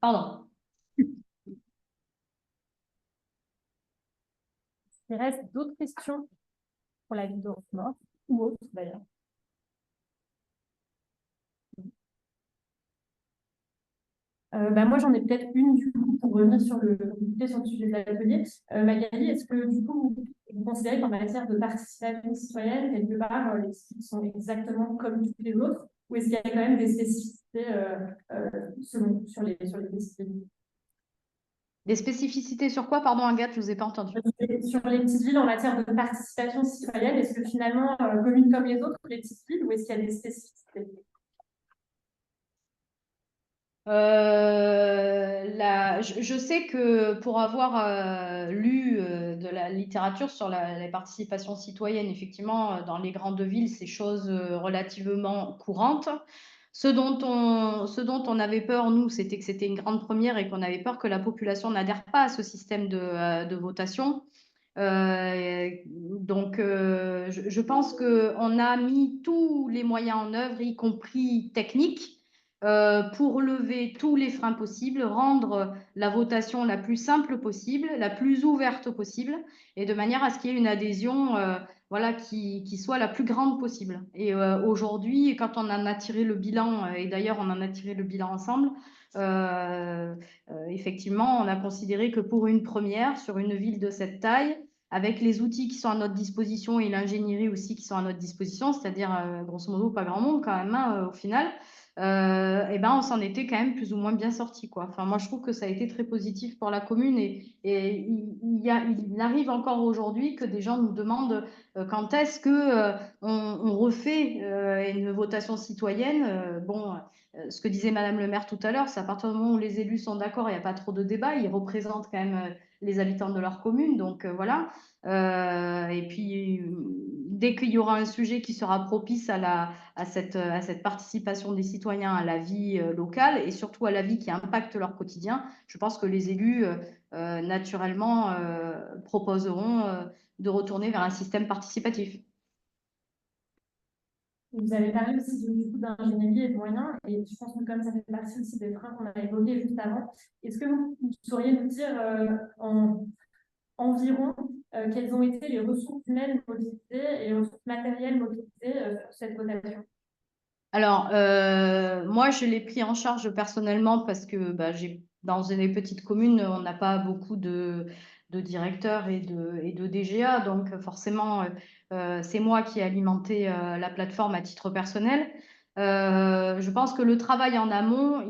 Pardon. Il reste d'autres questions pour la ville de Roquemaure ou autres d'ailleurs. Moi, j'en ai peut-être une du coup pour revenir sur le sujet de l'atelier. Magali, est-ce que du coup, vous considérez qu'en matière de participation citoyenne, quelque part, les sites sont exactement comme tous les autres, ou est-ce qu'il y a quand même des spécificités sur les petites villes? Des spécificités sur quoi, pardon, Agathe, je ne vous ai pas entendu. Sur les petites villes en matière de participation citoyenne, est-ce que finalement, communes comme les autres, les petites villes, ou est-ce qu'il y a des spécificités? Je sais que pour avoir lu de la littérature sur la participation citoyenne, effectivement, dans les grandes villes, c'est chose relativement courante. Ce dont on avait peur, nous, c'était que c'était une grande première et qu'on avait peur que la population n'adhère pas à ce système de votation. Donc, je pense qu'on a mis tous les moyens en œuvre, y compris techniques, pour lever tous les freins possibles, rendre la votation la plus simple possible, la plus ouverte possible, et de manière à ce qu'il y ait une adhésion voilà, qui soit la plus grande possible. Et aujourd'hui, quand on en a tiré le bilan, et d'ailleurs on en a tiré le bilan ensemble, effectivement, on a considéré que pour une première, sur une ville de cette taille, avec les outils qui sont à notre disposition et l'ingénierie aussi qui sont à notre disposition, c'est-à-dire grosso modo pas grand monde quand même au final, et ben on s'en était quand même plus ou moins bien sorti, quoi. Enfin, moi je trouve que ça a été très positif pour la commune et il arrive encore aujourd'hui que des gens nous demandent quand est-ce que on refait une votation citoyenne. Ce que disait Madame le maire tout à l'heure, c'est à partir du moment où les élus sont d'accord, il n'y a pas trop de débat, ils représentent quand même les habitants de leur commune, donc voilà. Et puis, dès qu'il y aura un sujet qui sera propice à cette participation des citoyens à la vie locale et surtout à la vie qui impacte leur quotidien, je pense que les élus, naturellement, proposeront de retourner vers un système participatif. Vous avez parlé aussi du coup d'ingénierie et de moyens, et je pense que comme ça fait partie aussi des freins qu'on a évoqués juste avant, est-ce que vous sauriez nous dire environ quelles ont été les ressources humaines mobilisées et les ressources matérielles mobilisées sur cette votation? Alors, moi, je l'ai pris en charge personnellement parce que dans une petite commune, on n'a pas beaucoup de directeurs et de DGA. Donc, forcément, c'est moi qui ai alimenté la plateforme à titre personnel. Je pense que le travail en amont,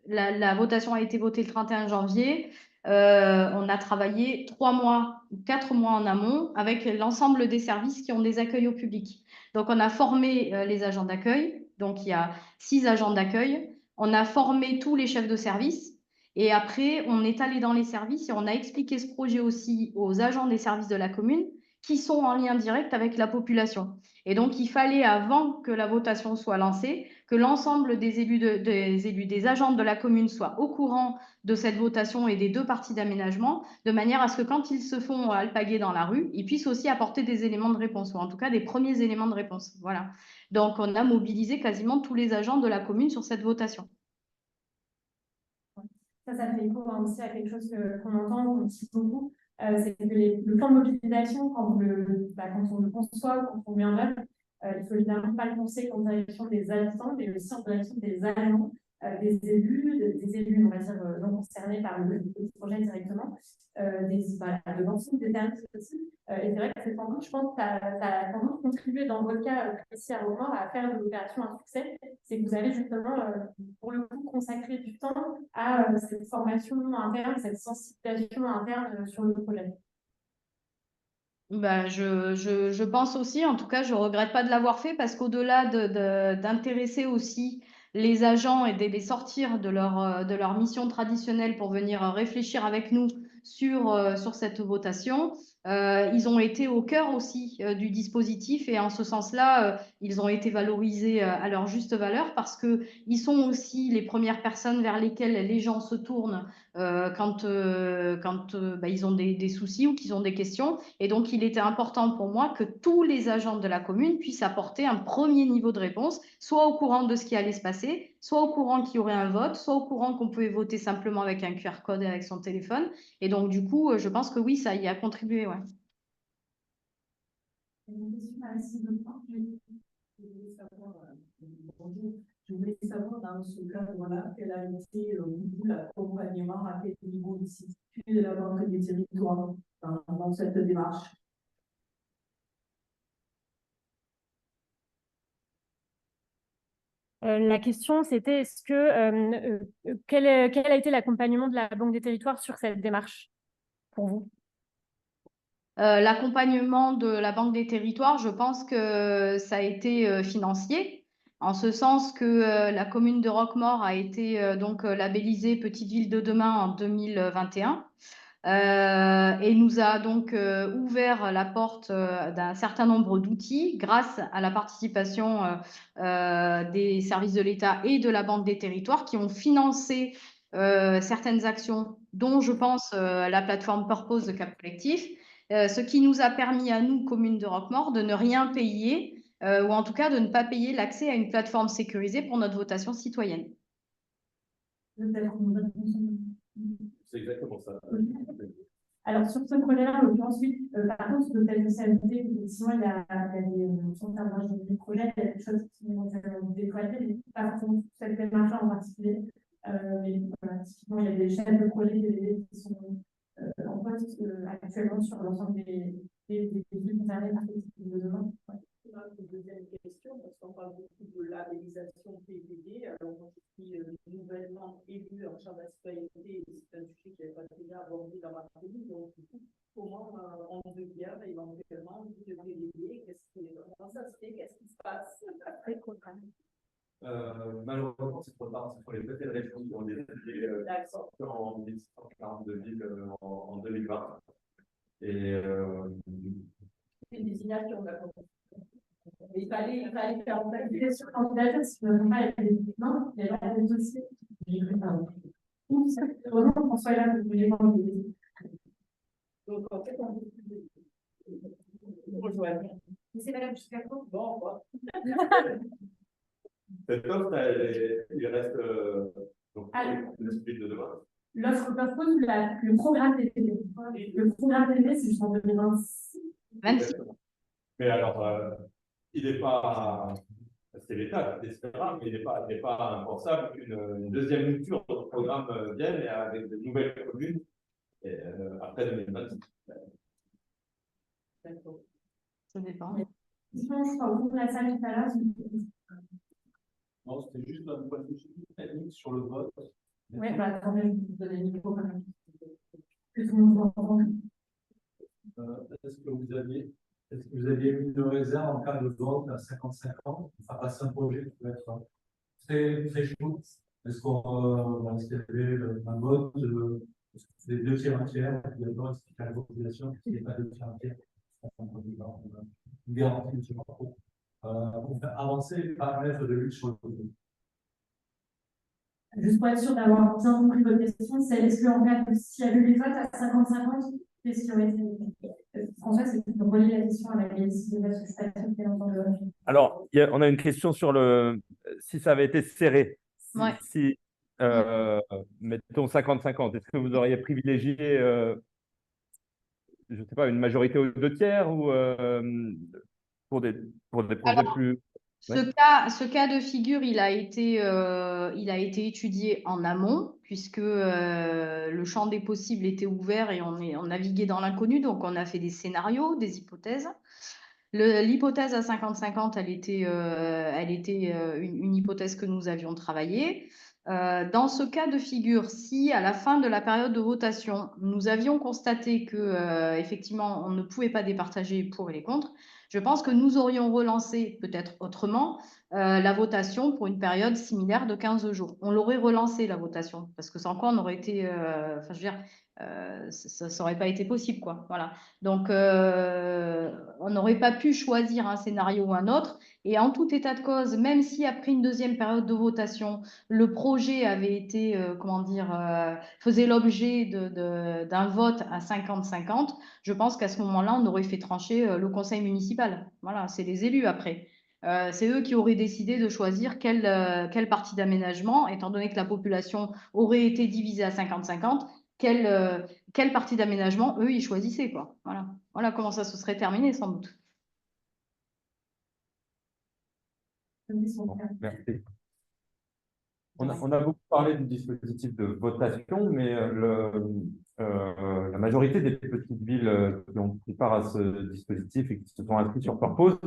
la votation a été votée le 31 janvier. On a travaillé 3 mois, 4 mois en amont avec l'ensemble des services qui ont des accueils au public. Donc, on a formé les agents d'accueil. Donc, il y a 6 agents d'accueil. On a formé tous les chefs de service. Et après, on est allé dans les services et on a expliqué ce projet aussi aux agents des services de la commune qui sont en lien direct avec la population. Et donc, il fallait, avant que la votation soit lancée, que l'ensemble des élus, des agents de la commune soient au courant de cette votation et des 2 parties d'aménagement, de manière à ce que quand ils se font alpaguer dans la rue, ils puissent aussi apporter des éléments de réponse, ou en tout cas des premiers éléments de réponse. Voilà. Donc, on a mobilisé quasiment tous les agents de la commune sur cette votation. Ça fait écho aussi à quelque chose qu'on entend, qu'on dit beaucoup. C'est que le plan de mobilisation, quand on le conçoit, quand on le met en œuvre, il faut évidemment pas le penser en direction des habitants, mais aussi en direction des agents, des élus, on va dire, non concernés par le projet directement, de l'ensemble des services aussi. Et c'est vrai que cette rencontre, je pense, ça a vraiment contribué dans votre cas précis à Romain à faire de l'opération un succès. C'est que vous avez justement, pour le coup, consacré du temps à cette formation interne, cette sensibilisation interne sur le projet. Ben, je pense aussi, en tout cas, je ne regrette pas de l'avoir fait parce qu'au-delà d'intéresser aussi les agents et de les sortir de leur mission traditionnelle pour venir réfléchir avec nous sur cette votation, ils ont été au cœur aussi du dispositif et en ce sens-là, ils ont été valorisés à leur juste valeur parce qu'ils sont aussi les premières personnes vers lesquelles les gens se tournent quand ils ont des soucis ou qu'ils ont des questions. Et donc, il était important pour moi que tous les agents de la commune puissent apporter un premier niveau de réponse, soit au courant de ce qui allait se passer, soit au courant qu'il y aurait un vote, soit au courant qu'on pouvait voter simplement avec un QR code et avec son téléphone. Et donc, du coup, je pense que oui, ça y a contribué. Ouais. Je voulais savoir dans ce cadre-là, quel a été l'accompagnement, à quel niveau il se situe de la Banque des Territoires dans cette démarche. La question, c'était quel a été l'accompagnement de la Banque des Territoires sur cette démarche pour vous? L'accompagnement de la Banque des Territoires, je pense que ça a été financier, en ce sens que la commune de Roquemaure a été donc labellisée Petite Ville de demain en 2021 et nous a donc ouvert la porte d'un certain nombre d'outils grâce à la participation des services de l'État et de la Banque des Territoires qui ont financé certaines actions, dont je pense la plateforme Purpose de Cap Collectif. Ce qui nous a permis à nous, commune de Roquemaure, de ne rien payer ou en tout cas de ne pas payer l'accès à une plateforme sécurisée pour notre votation citoyenne. C'est exactement ça. Alors, sur ce projet-là, ensuite, par contre, je peux peut-être aussi ajouter qu'effectivement, il y a des changements du projet, il y a des choses qui sont déployées, mais pas forcément cette démarche en particulier. Mais voilà, typiquement, il y a des chefs de projet qui sont en poste actuellement sur l'ensemble des villes concernées par les types de demande. Une deuxième question, parce qu'on parle beaucoup de labellisation PVD. Alors, moi, je suis nouvellement élue en charge de la citoyenneté, et c'est un sujet qui n'est pas déjà abordé dans ma commune. Donc, du coup, comment on devient éventuellement de déléguer? Comment ça se fait? Qu'est-ce qui se passe? Malheureusement, c'est trop tard. C'est pour les petites régions qui ont décidé en 1142 villes en 2020. Et C'est une désignation, d'accord. Il fallait faire en fait Sur candidature, si je ne me trompe pas, non, il y a des dossiers. Heureusement, François est là pour les vendre. donc en fait on rejoint. Mais c'est Madame Chicago. Bon, quoi. cette offre, il reste le split de demain. L'offre propose le programme TTP. Le programme TTP, c'est jusqu'en 2026. 26. Mais alors, il n'est pas. C'est l'État qui décidera, mais il n'est pas impensable qu'une deuxième mouture de programme vienne et avec de nouvelles communes après 2026. Ça dépend. Dimanche, je crois, au bout de la salle tout à l'heure. Non, c'était juste un point de vue technique sur le vote. Oui, bah, attendez, je vais vous donner le micro quand même. Que tout le monde entende. Est-ce que vous aviez mis une réserve en cas de vote à 55 ans? Ça passe un projet qui peut être très, très chaud. Est-ce qu'il y avait un vote des 2 tiers, 1 tiers, et puis d'abord expliquer à la population qu'il n'y a pas de 2 tiers, 1 tiers. Une garantie de ce parcours. Pour faire avancer les paramètres de lutte sur le vote. Juste pour être sûr d'avoir bien compris votre question, c'est est-ce qu'en cas, s'il y a eu les votes à 50-50, qu'est-ce qui aurait été. François, c'est de relier la question à la DSI, parce que je ne sais pas si c'est Alors, on a une question sur si ça avait été serré. Ouais. Si mettons 50-50, est-ce que vous auriez privilégié, je ne sais pas, une majorité aux 2 tiers ou pour des, pour des projets Alors, plus... Ouais. ce cas de figure, il a été étudié en amont, puisque le champ des possibles était ouvert et on naviguait dans l'inconnu, donc on a fait des scénarios, des hypothèses. L'hypothèse à 50-50, elle était une hypothèse que nous avions travaillée. Dans ce cas de figure, si à la fin de la période de votation, nous avions constaté que effectivement, on ne pouvait pas départager pour et les contre, je pense que nous aurions relancé peut-être autrement la votation pour une période similaire de 15 jours. On l'aurait relancé la votation parce que sans quoi on aurait été, enfin, je veux dire, ça n'aurait pas été possible, quoi. Voilà. Donc, on n'aurait pas pu choisir un scénario ou un autre. Et en tout état de cause, même si après une deuxième période de votation, le projet avait été, comment dire, faisait l'objet d'un vote à 50-50, je pense qu'à ce moment-là, on aurait fait trancher le conseil municipal. Voilà, c'est les élus après. C'est eux qui auraient décidé de choisir quelle partie d'aménagement, étant donné que la population aurait été divisée à 50-50, quelle partie d'aménagement, eux, ils choisissaient, quoi. Voilà. Voilà comment ça se serait terminé, sans doute. Bon, merci. On a beaucoup parlé du dispositif de votation, mais la majorité des petites villes qui ont pris part à ce dispositif et qui se sont inscrites sur Purpose,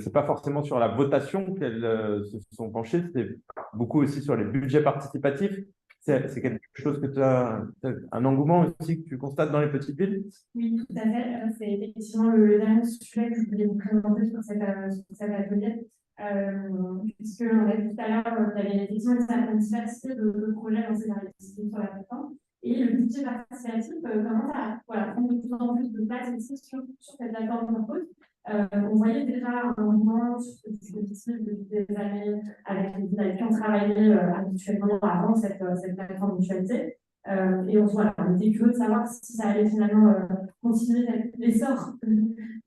c'est pas forcément sur la votation qu'elles se sont penchées, c'est beaucoup aussi sur les budgets participatifs. C'est quelque chose que tu as un engouement aussi que tu constates dans les petites villes? Oui, tout à fait. C'est effectivement le dernier sujet que je voulais vous présenter sur cet atelier. Puisque on a vu tout à l'heure, il y avait effectivement une certaine diversité de projets dans ces disciplines sur la plateforme. Et le budget participatif commence à prendre de plus en plus de place aussi sur cette plateforme Purpose. On voyait déjà un mouvement sur ce dispositif depuis des années avec les villes qui ont travaillé habituellement avant cette plateforme mutualisée. Et on était curieux de savoir si ça allait finalement continuer l'essor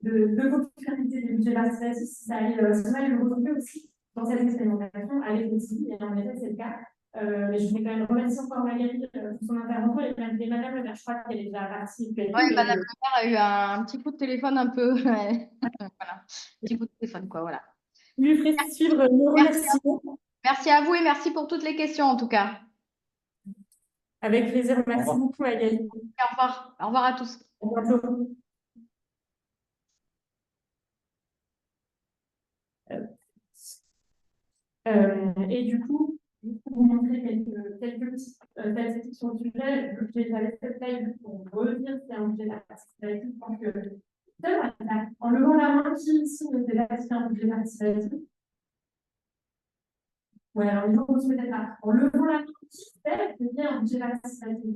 de popularité des budgets participatifs, si ça allait le retrouver aussi dans cette expérimentation avec les villes. Et en effet, c'est le cas. Mais je voulais quand même remercier encore Magali pour son intervention et Madame Le Maire, je crois qu'elle est déjà partie. Oui, Madame Le Maire a eu un petit coup de téléphone un peu. Voilà. Un petit coup de téléphone, quoi, voilà. Lui ferai suivre nos remerciements. Merci à vous et merci pour toutes les questions, en tout cas. Avec plaisir. Merci beaucoup, Magali. Au revoir. Au revoir à tous. À bientôt. Et du coup, pour vous montrer quelques petites statistiques sur le sujet, j'avais cette slide pour redire qu'il y a un budget participatif. Je pense que en levant la main, qui ici ne fait pas un budget participatif? Ouais, alors il faut peut-être pas. En levant la main, qui fait qu'il y a un budget participatif?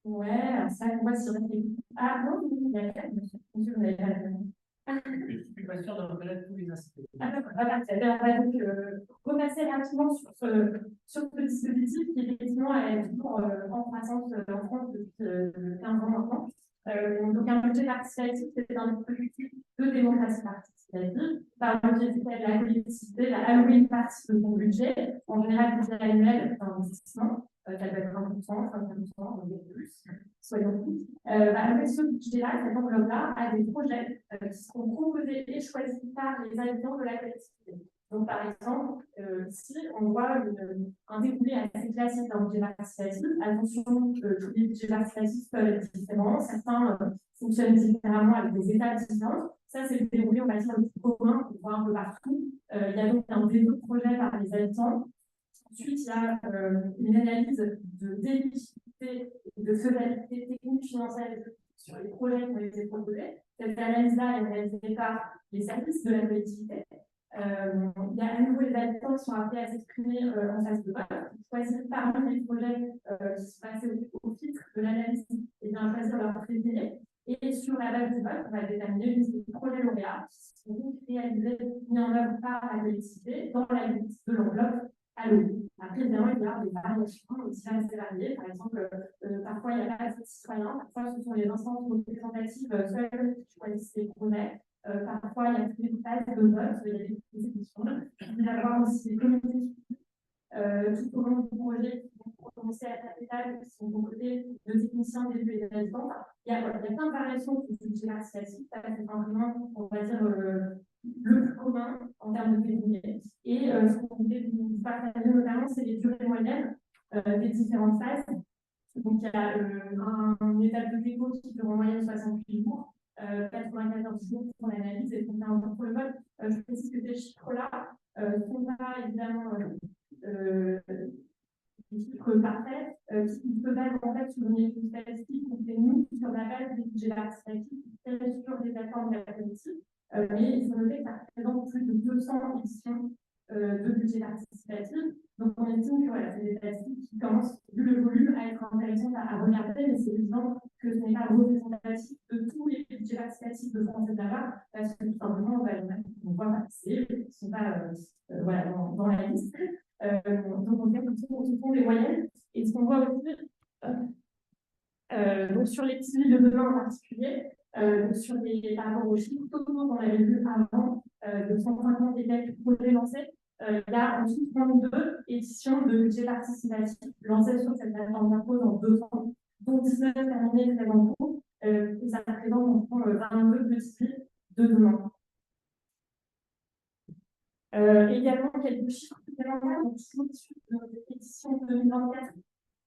Ouais, alors ça, on voit si on réfléchit. Ah non, il y a quatre, monsieur, vous n'avez pas la main. Je ne suis pas sûr de reconnaître tous les aspects. Ah, d'accord, voilà, on va donc repasser rapidement sur ce dispositif qui effectivement est toujours en croissance en France depuis 15 ans maintenant. Donc un budget participatif, c'est un dispositif de démocratie participative par lequel la collectivité va allouer une partie de son budget, en général budget annuel d'investissement, ça peut être 20%, 50%, donc plus, soyons plus. Avec ce budget-là, cette enveloppe-là, a des projets qui seront proposés et choisis par les habitants de la collectivité. Donc, par exemple, si on voit un déroulé assez classique d'un budget participatif, attention, tous les budgets participatifs peuvent être différents, certains fonctionnent différemment avec des étapes différentes. Ça, c'est le déroulé, on va dire, le plus commun qu'on voit un peu partout. Il y a donc un dépôt de projet par les habitants. Ensuite, il y a une analyse de d'éligibilité et de faisabilité technique financière sur les projets qui ont été proposés. Cette analyse-là est réalisée par les services de la collectivité. Il y a à nouveau les habitants qui sont appelés à s'exprimer en phase de vote, choisir parmi les projets qui sont passés au filtre de l'analyse et bien choisir leur préféré. Et sur la base du vote, on va déterminer une liste de projets lauréats qui seront réalisés, mis en œuvre par la collectivité dans la limite de l'enveloppe allouée. Après, évidemment, il y a des variations aussi assez variées. Par exemple, parfois, il n'y a pas assez de citoyens, parfois, ce sont les instances représentatives seules qui choisissent les projets. Parfois, il y a des phases de vote, il y a des éditions. Il va y avoir aussi des comités tout au long du projet qui vont commencer à la capitale, qui sont composés de techniciens, d'élus et d'habitants. Il y a plein de variations du budget participatif. C'est vraiment, on va dire, le plus commun en termes de périmètre. Et ce qu'on voulait vous partager notamment, c'est les durées moyennes des différentes phases. Donc, il y a une étape de dépôt qui dure en moyenne 68 jours, 94 jours pour l'analyse et pour faire un protocole. Je précise que ces chiffres-là ne sont pas évidemment des chiffres parfaits, qui se basent en fait sur une étude statistique qu'on fait nous sur la base des budgets participatifs sur les plateformes de la politique. Mais il faut noter que ça représente plus de 200 éditions de budget participatif. Donc, on estime que voilà, c'est des statistiques qui commencent, vu le volume, à être intéressantes à regarder, mais c'est évident que ce n'est pas représentatif de tous les budgets participatifs de France et d'Ava, parce que tout simplement, on voit passer, ils ne sont pas voilà, dans la liste. Donc, on fait ce sont les moyennes. Et ce qu'on voit aussi, donc sur les petites villes de demain en particulier, par rapport aux chiffres totaux qu'on avait vus avant, de 150 et quelques projets lancés, il y a ensuite 32 éditions de budget participatif lancées sur cette plateforme d'impôt en 2 ans, dont 19 terminées très en cours, et ça représente 22 petites villes de demain. Également, quelques chiffres supplémentaires, donc toujours issus de notre édition 2024,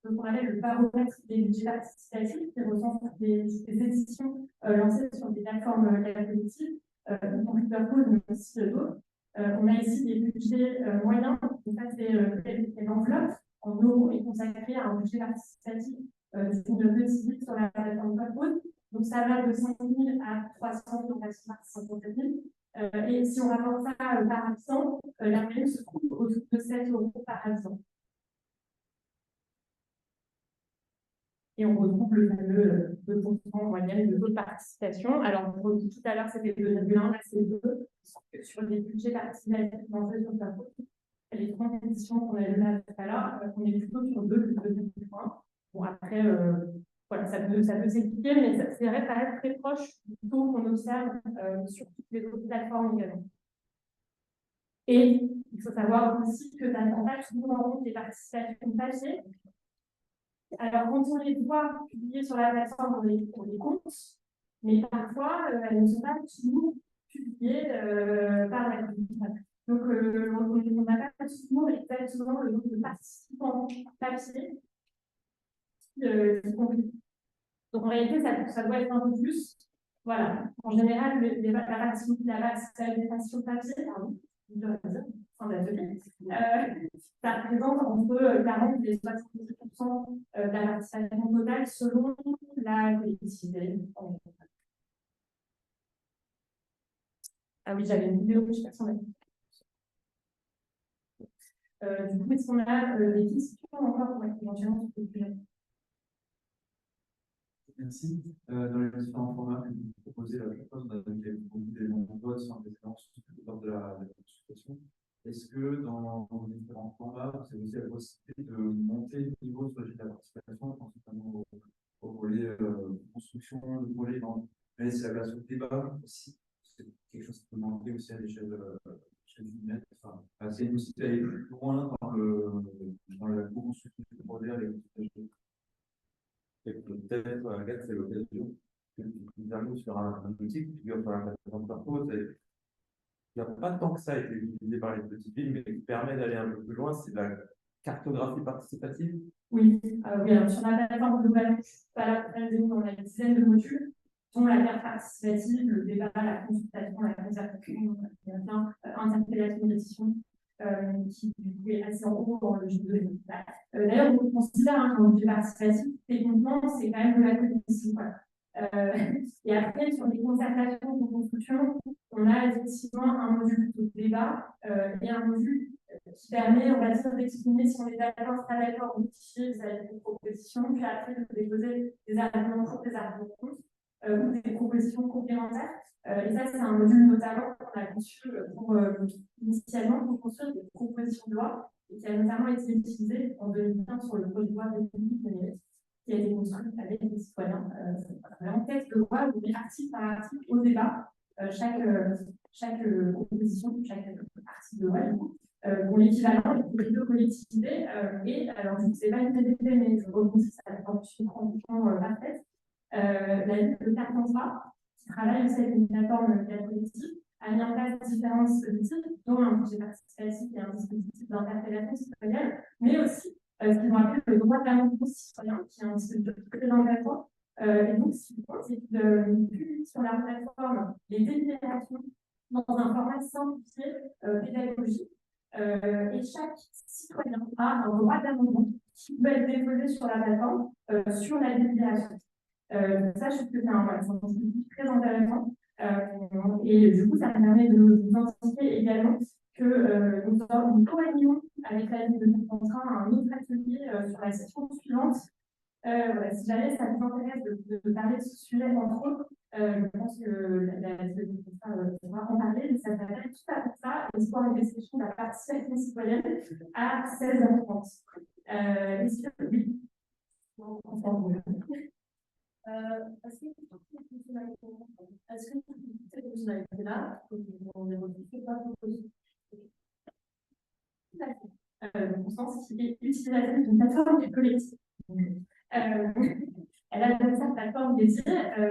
donc on avait le baromètre des budgets participatifs qui recense des éditions lancées sur des plateformes collectives, donc Hyperpose, mais aussi d'autres. On a ici des budgets moyens, donc ça c'est l'enveloppe en euros est consacrée à un budget participatif d'une petite ville sur la plateforme Hyperpose. Donc ça va de 5 000 à 300 000, 550 000. Et si on rapporte ça par habitant, la moyenne se trouve autour de 7 € par habitant. Et on retrouve le fameux 2% en moyenne de taux de participation. Alors, tout à l'heure, c'était 2,1, là, c'est 2. Sur les budgets participatifs lancés sur Hyperpose, les 30 éditions qu'on a vues là tout à l'heure, on est plutôt sur 2,1. Bon, après, voilà, ça peut s'expliquer, mais c'est vrai, ça reste très proche du taux qu'on observe sur toutes les autres plateformes également. Et il faut savoir aussi que ça ne prend pas toujours en compte les participations papier. Alors, quand on les voit publiées sur la plateforme, on les compte, mais parfois, elles ne sont pas toujours publiées par la communauté. Donc, on n'a pas toujours exactement le nombre de participants papier qui compris. Donc, en réalité, ça doit être un peu plus. Voilà. En général, la participation papier, pardon, je dois dire, fin d'atelier, ça représente entre 40 et 70% de la participation totale selon la collectivité. Ah oui, j'avais une vidéo, je ne sais pas si on a vu. Du coup, est-ce qu'on a des questions encore pour éventuellement sur ce sujet? Merci. Dans les différents formats que vous proposez, la chose, on a donné des noms de votes sans référence lors de la consultation. Est-ce que dans les différents formats, vous avez aussi la possibilité de monter le niveau sur la participation, notamment au volet construction, le volet dans laisser la place au débat aussi? C'est quelque chose qui peut manquer aussi à l'échelle du net. Enfin, c'est une possibilité d'aller plus loin dans la co-construction du projet avec les et peut-être, Agathe, c'est l'occasion que tu termines sur un outil qui figure sur la plateforme Hyperpose. Il n'y a pas tant que ça a été utilisé par les petites villes, mais qui permet d'aller un peu plus loin, c'est la cartographie participative. Oui, alors sur la plateforme globale, pas la on a une dizaine de modules, dont la carte participative, le débat, la consultation, la concertation, interpellation d'édition, qui est assez en haut dans le jeu de l'hôpital. D'ailleurs, on considère qu'un budget participatif, techniquement, c'est quand même de la cognition. Et après, sur les concertations de construction, on a effectivement un module de débat et un module qui permet, on va dire, d'exprimer si on est d'accord, pas d'accord, notifier vis-à-vis des propositions, puis après de déposer des arguments pour, des arguments contre, ou des propositions complémentaires. Et ça, c'est un module notamment qu'on a conçu initialement pour construire des propositions de loi et qui a notamment été utilisé en 2015 sur le projet de loi République numérique qui a été construit avec les citoyens. Vraiment texte de loi où on met article par article au débat chaque proposition, chaque article de loi. dont l'équivalent est pour les deux collectivités. Et alors, je ne sais pas une idée, mais je rebondis sur la transition parfaite. La ville de Carpentras, qui travaille aussi avec une plateforme collective, a mis en place différents dispositifs, dont un budget participatif et un dispositif d'interpellation citoyenne, mais aussi ce qu'ils ont appelé le droit d'amendement citoyen, qui est un dispositif très engageant. Et donc, ce qu'ils font, c'est qu'ils publient sur la plateforme les délibérations dans un format simplifié, pédagogique. Et chaque citoyen a un droit d'amendement qui peut être déposé sur la plateforme sur la délibération. Ça, je trouve que c'est un dispositif très intéressant. Et du coup, ça permet d'identifier également que nous co-animons avec la ville de Carpentras un autre atelier sur la session suivante. Voilà, si jamais ça vous intéresse de parler de ce sujet, entre autres, je pense que la ville de Carpentras pourra en parler, mais ça s'appelle tout à fait ça, l'histoire et l'expression de la participation citoyenne à 16h30. Est-ce que oui? Est-ce que cette fonctionnalité-là, on est modifié pas proposé? Au sens qui est utilisatrice d'une plateforme collective. Elle a une certaine plateforme dédiée,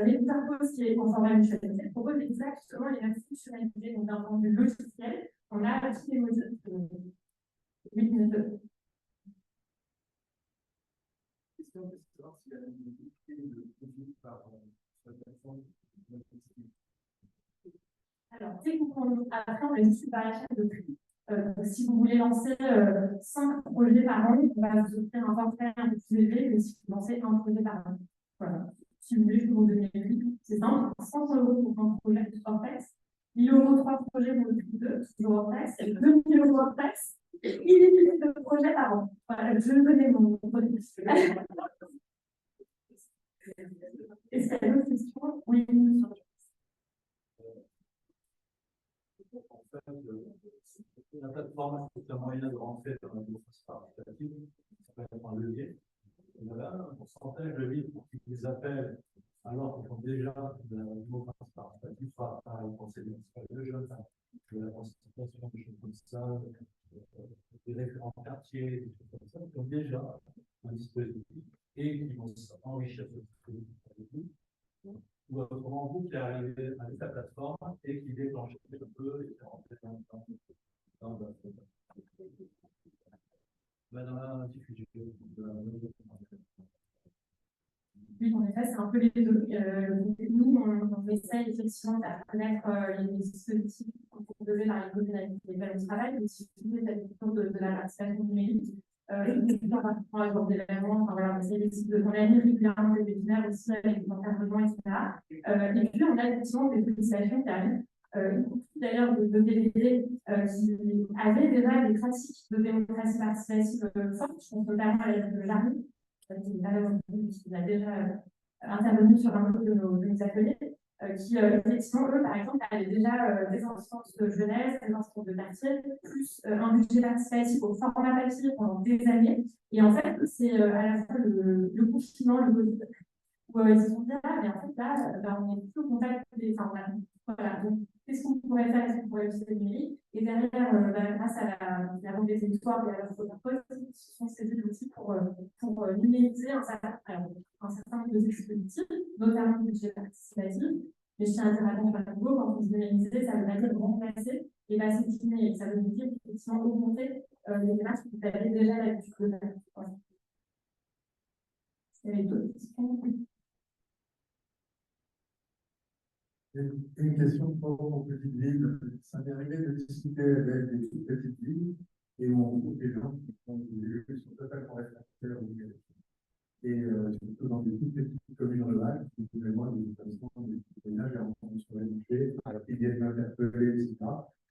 mais Interpose, qui est en format mutualisé, propose exactement les mêmes fonctionnalités. Donc, d'un point de vue logiciel, on a tous les modules. Oui, monsieur. Question de savoir s'il y a une possibilité de produire par la plateforme. Alors, techniquement, après, on a une séparation de prix. Si vous voulez lancer 5 projets par an, on va vous offrir un forfait un peu plus élevé que si vous lancez un projet par an. Voilà. Si vous voulez, je peux vous donner les prix. C'est simple, 100 € pour un projet hors taxe, 1 000 € 3 projets pour le prix de toujours hors taxe, et 2 000 € hors taxe, et illimité de projets par an. Voilà, je connais mon projet. Est-ce qu'il y a d'autres questions? Oui, monsieur. En fait, la plateforme, c'est un moyen de rentrer dans la démocratie participative, ça peut être un levier. Il y a un pourcentage de livres qui les appellent alors qu'ils font déjà de la démocratie participative, soit par le conseil municipal de jeunes, de la consultation, des choses comme ça, des référents quartiers, des choses comme ça, qui ont déjà un dispositif et qui vont s'enrichir ce dispositif avec vous. Ou autrement, vous qui arrivez avec la plateforme et qui déclenchez un peu et qui rentrez dans la diffusion de la Oui, en effet, c'est un peu les deux. Nous, on essaie effectivement de faire connaître les dispositifs proposés par les communautés avec lesquelles on travaille, mais surtout les habitants de la participation numérique. Par exemple, d'événements, enfin, voilà, on essaie de connaître régulièrement des webinaires aussi avec des intervenants, etc. Et puis, on a effectivement des sollicitations qui arrivent, d'ailleurs de DVD qui avaient déjà des pratiques de démocratie participative fortes. Je pense notamment à la ville de Jarny, qui a déjà intervenu sur un peu de nos ateliers, qui effectivement, eux, par exemple, avaient déjà des instances de jeunesse, des instances de quartier, plus un budget participatif au format papier pendant des années. Et en fait, c'est à la fois le confinement, le Covid, où ils se sont dit, ah, mais en fait, là, on est plus au contact des. Enfin, voilà, donc, qu'est-ce qu'on pourrait faire? Est-ce qu'on pourrait utiliser le numérique? Et derrière, grâce à la Banque des territoires et à leur protocole, ils se sont saisis d'outils pour numériser un certain nombre de dispositifs, notamment le budget participatif. Mais je tiens à dire attention à nouveau, quand on dit numériser, ça veut pas dire remplacer et passer du numérique. Ça veut dire effectivement augmenter les démarches que vous avez déjà l'habitude de faire. Voilà. Il y avait d'autres questions? Une question pour mon petite ville. Ça m'est arrivé de discuter avec des toutes petites villes et on trouve des gens qui sont totalement réfractaires au numérique. Et surtout dans des toutes petites communes rurales, qui pouvaient moi, des établissements, des témoignages, j'ai entendu sur les marchés, qui viennent m'interpeller, etc.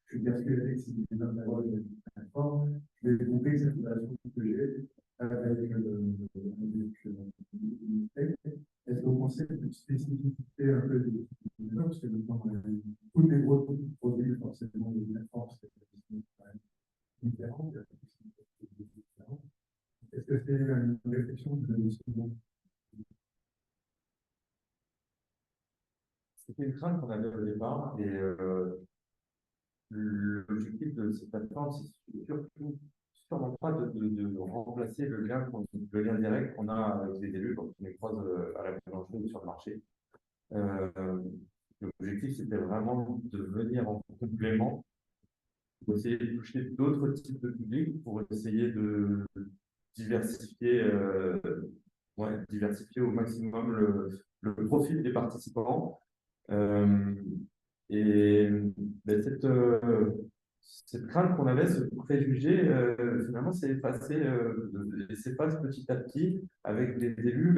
Je suis persuadé que si vous les interrogez de cette forme, je vais trouver cette relation que j'ai avec est-ce que vous pensez que cette spécificité un peu des parce que toutes les grosses produits, forcément, de la force, c'est différent. Est-ce que c'est une réflexion de ce moment? C'était une crainte qu'on avait au départ et l'objectif de cette plateforme, c'est surtout sûrement pas de remplacer le lien direct qu'on a avec les élus quand on les croise à la boulangerie ou sur le marché. L'objectif, c'était vraiment de venir en complément pour essayer de toucher d'autres types de publics, pour essayer de diversifier, diversifier au maximum le profil des participants. Et ben, cette crainte qu'on avait, ce préjugé, finalement, s'est effacé, s'efface petit à petit avec des élus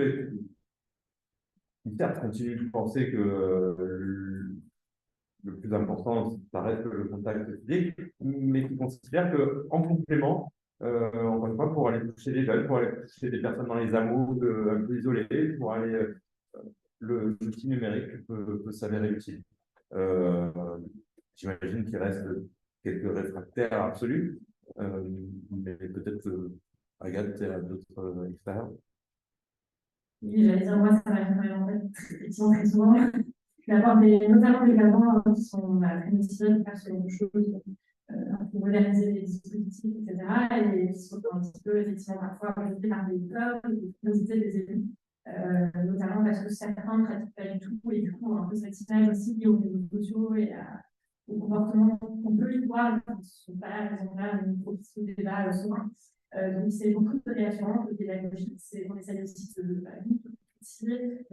qui, certes, continuent de penser que le plus important, ça reste le contact physique, mais qui considèrent qu'en complément, encore une fois, pour aller toucher les jeunes, pour aller toucher des personnes dans les hameaux un peu isolées, pour aller, l'outil numérique peut s'avérer utile. J'imagine qu'il reste quelques réfractaires absolus, mais peut-être Agathe, tu as d'autres expériences. Oui, j'allais dire, moi, ça m'arrive en fait, effectivement, très souvent. D'avoir notamment des gamins qui sont très motivés de faire ce genre de choses, pour moderniser les dispositifs, etc. Et qui sont un petit peu, effectivement, parfois rejetés par des écoles, des curiosités des élus, notamment parce que certains ne pratiquent pas du tout, et du coup, ont un peu cette image aussi liée aux réseaux sociaux et au comportement qu'on peut y voir, qui ne sont pas, ils ont pas une propice au débat souvent. Donc, c'est beaucoup de réassurance, de pédagogie, on essaie aussi de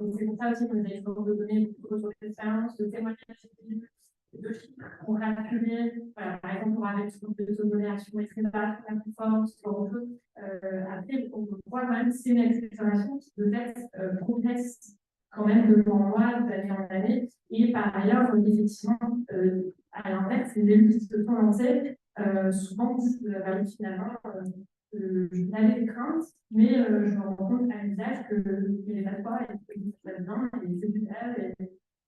donc, c'est pour ça aussi qu'on a essayé de donner beaucoup de retours d'expérience, de témoignages, de chiffres qu'on a calculés. Voilà, par exemple, pour avec ce groupe de taux de modération est très bas, très fort, ce genre de choses. Après, on voit quand même c'est une accélération qui peut-être progresse quand même de mois en mois, d'année en année. Et par ailleurs, effectivement, à l'inverse, les élus qui se sont lancés souvent disent finalement, je n'avais des craintes, mais je me rends compte à l'usage qu'il n'y avait pas de quoi, et que ça va bien, et c'est super, et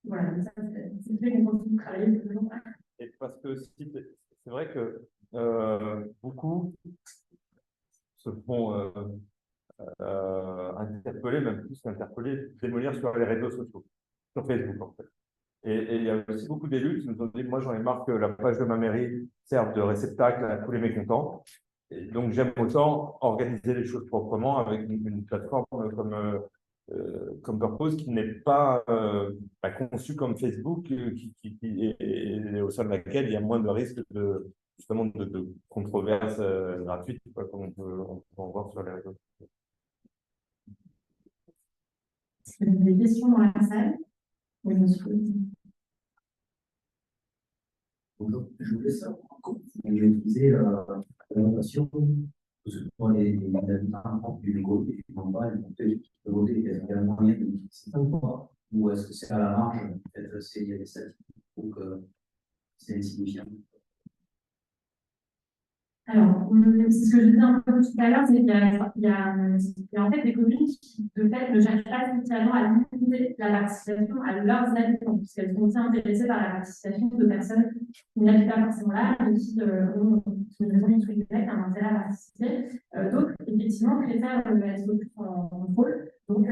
voilà, c'est fait qu'on continue de travailler de toujours. Et parce que c'est vrai que beaucoup se font interpeller, même plus qu'interpeller, démolir sur les réseaux sociaux, sur Facebook en fait. Et il y a aussi beaucoup d'élus qui nous ont dit, moi j'en ai marre que la page de ma mairie serve de réceptacle à tous les mécontents. Et donc j'aime autant organiser les choses proprement avec une plateforme comme Purpose qui n'est pas conçue comme Facebook et au sein de laquelle il y a moins de risques justement de controverses gratuites, comme on peut en voir sur les réseaux. Est-ce qu'il y a des questions dans la salle? Oui, monsieur. Bonjour, je voulais savoir comment vous avez utilisé l'innovation, que ce soit les habitants du Lego et du Mamba, peut-être qui peuvent voter, est-ce qu'il y a un moyen de l'utiliser ça ou pas? Ou est-ce que c'est à la marge, peut-être il y a des statistiques ou que c'est insignifiant? Alors, c'est ce que je disais un peu tout à l'heure, c'est qu'il y a en fait des communes qui, de fait, ne cherchent pas spécialement à limiter la participation à leurs habitants, puisqu'elles sont aussi intéressées par la participation de personnes qui n'habitent pas forcément là, mais qui ont une raison de un intérêt à participer. D'autres, effectivement, préfèrent être plus en contrôle. Donc,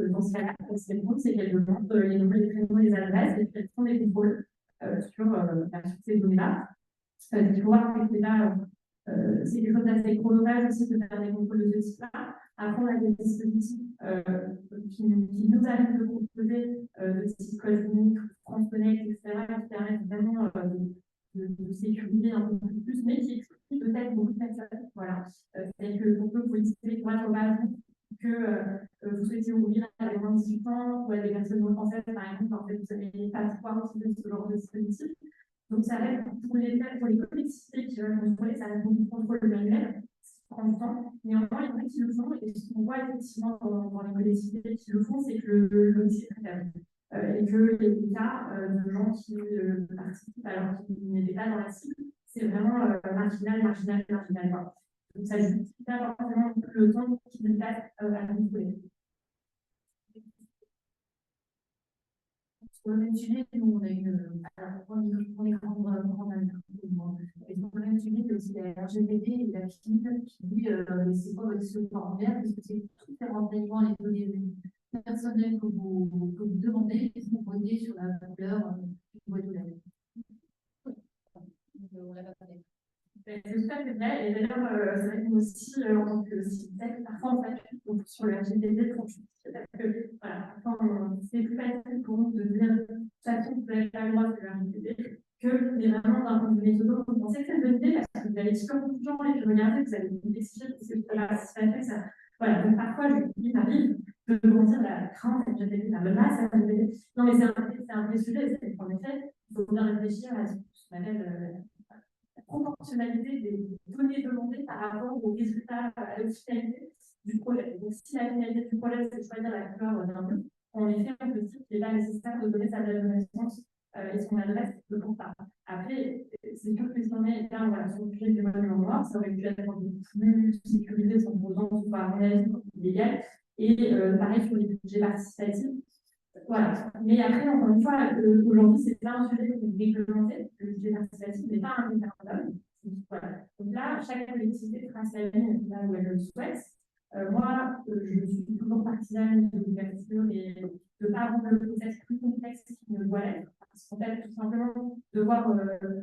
dans ce cas-là, ce qu'elles font, c'est qu'elles demandent les noms, les prénoms, les adresses, et qu'elles font des contrôles sur ces données-là. Il faut voir que c'est quelque chose d'assez chronophage aussi de faire des contrôles de ce type-là. Après, on a des dispositifs qui nous arrivent de proposer de type code unique, France Connect, etc., qui permettent vraiment de sécuriser un peu plus, mais qui excluent peut-être beaucoup de personnes. Voilà. C'est-à-dire que pour que vous disposez pour être bas que vous souhaitez ouvrir à des moins de 18 ans ou à des personnes non françaises, par exemple, en fait, vous n'avez pas pouvoir utiliser ce genre de dispositif. Donc, ça reste pour les collectivités qui veulent contrôler, ça reste beaucoup de contrôle manuel, ce qui prend du temps. Néanmoins, il y en a qui le font, et ce qu'on voit effectivement dans les collectivités qui le font, c'est que le est très faible. Et que les cas de gens qui participent alors qu'ils n'étaient pas dans la cible, c'est vraiment marginal. Donc, ça ne justifie pas forcément le temps qu'ils passent à contrôler. Sur le même sujet, nous, on a une. Alors, on est grand et sur le même sujet, il y a aussi la RGPD et la FIM qui dit c'est quoi votre solution formulaire, parce que c'est tous les renseignements, les données personnelles que vous demandez, et vous voyez sur la valeur du boîte aux lettres. qu'on l'a pas fait. C'est tout à fait vrai. Et d'ailleurs, c'est vrai que nous aussi, en tant que citoyen, parfois, en fait, donc sur le RGPD, parce que, voilà, c'est plus facile pour nous de dire, de toute façon, vous n'avez pas le droit de faire le RGPD, mais vraiment, d'un point de vue méthode, vous pensez que c'est une bonne idée, parce que vous allez expliquer beaucoup de gens, et puis regardez, vous allez vous expliquer que c'est la participation, ça. Voilà, donc parfois, il m'arrive de me dire la crainte, RGPD, la menace, RGPD. Non, mais c'est un vrai sujet, c'est qu'en effet, il faut bien réfléchir à ce qu'on appelle la proportionnalité des données demandées par rapport aux résultats, à l'efficacité du projet. Donc, si la finalité du projet, c'est de choisir la couleur d'un bleu, en effet, on peut dire qu'il n'est pas nécessaire de donner sa date de naissance et son adresse de compta. Après, c'est sûr que si on est là, voilà, sur le sujet du monument noir, ça aurait pu être plus sécurisé sans pour autant que ce soit, à mon avis, illégal. Et pareil sur les budgets participatifs. Voilà. Mais après, encore une fois, aujourd'hui, c'est pas un sujet qui est réglementé. Le budget participatif n'est pas un référendum. Voilà. Donc là, chaque collectivité trace la ligne là où elle le souhaite. Moi, je suis toujours partisane de l'ouverture et de ne pas rendre le process plus complexe qu'il ne doit l'être. Parce qu'en fait, tout simplement, devoir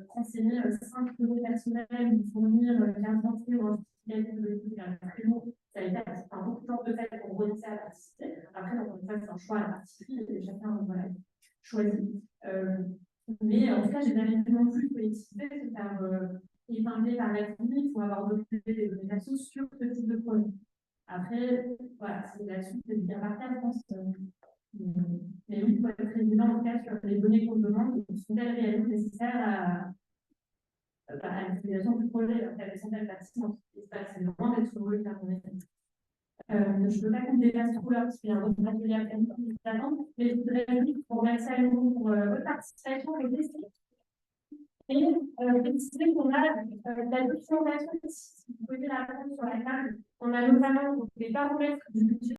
renseigner 5 données personnelles ou fournir 15 entrées ou un justificatif de l'écoute est très lourd. Ça a été beaucoup de temps de fait pour renoncer à participer. Après, encore une fois, c'est un choix à la partie et chacun voilà, choisit. Mais en tout cas, j'ai jamais vu non plus collectivité se faire épingler par la clinique ou avoir documenté des données perso sur ce type de projet. Après, voilà, c'est là-dessus, c'est bien parti, je pense. Mais oui, il faut être très vigilant en tout cas sur les données qu'on demande, sont-elles réellement nécessaires à l'utilisation du projet, après, sont-elles pertinentes? C'est loin d'être heureux de faire mon effet. Je ne veux pas qu'on dépasse trop là, parce qu'il y a un autre atelier à faire, mais je voudrais juste vous remercier à nouveau pour votre participation et questions. Et préciser qu'on a la documentation, si vous posez la réponse sur la table, on a notamment, vous ne pouvez pas remettre du budget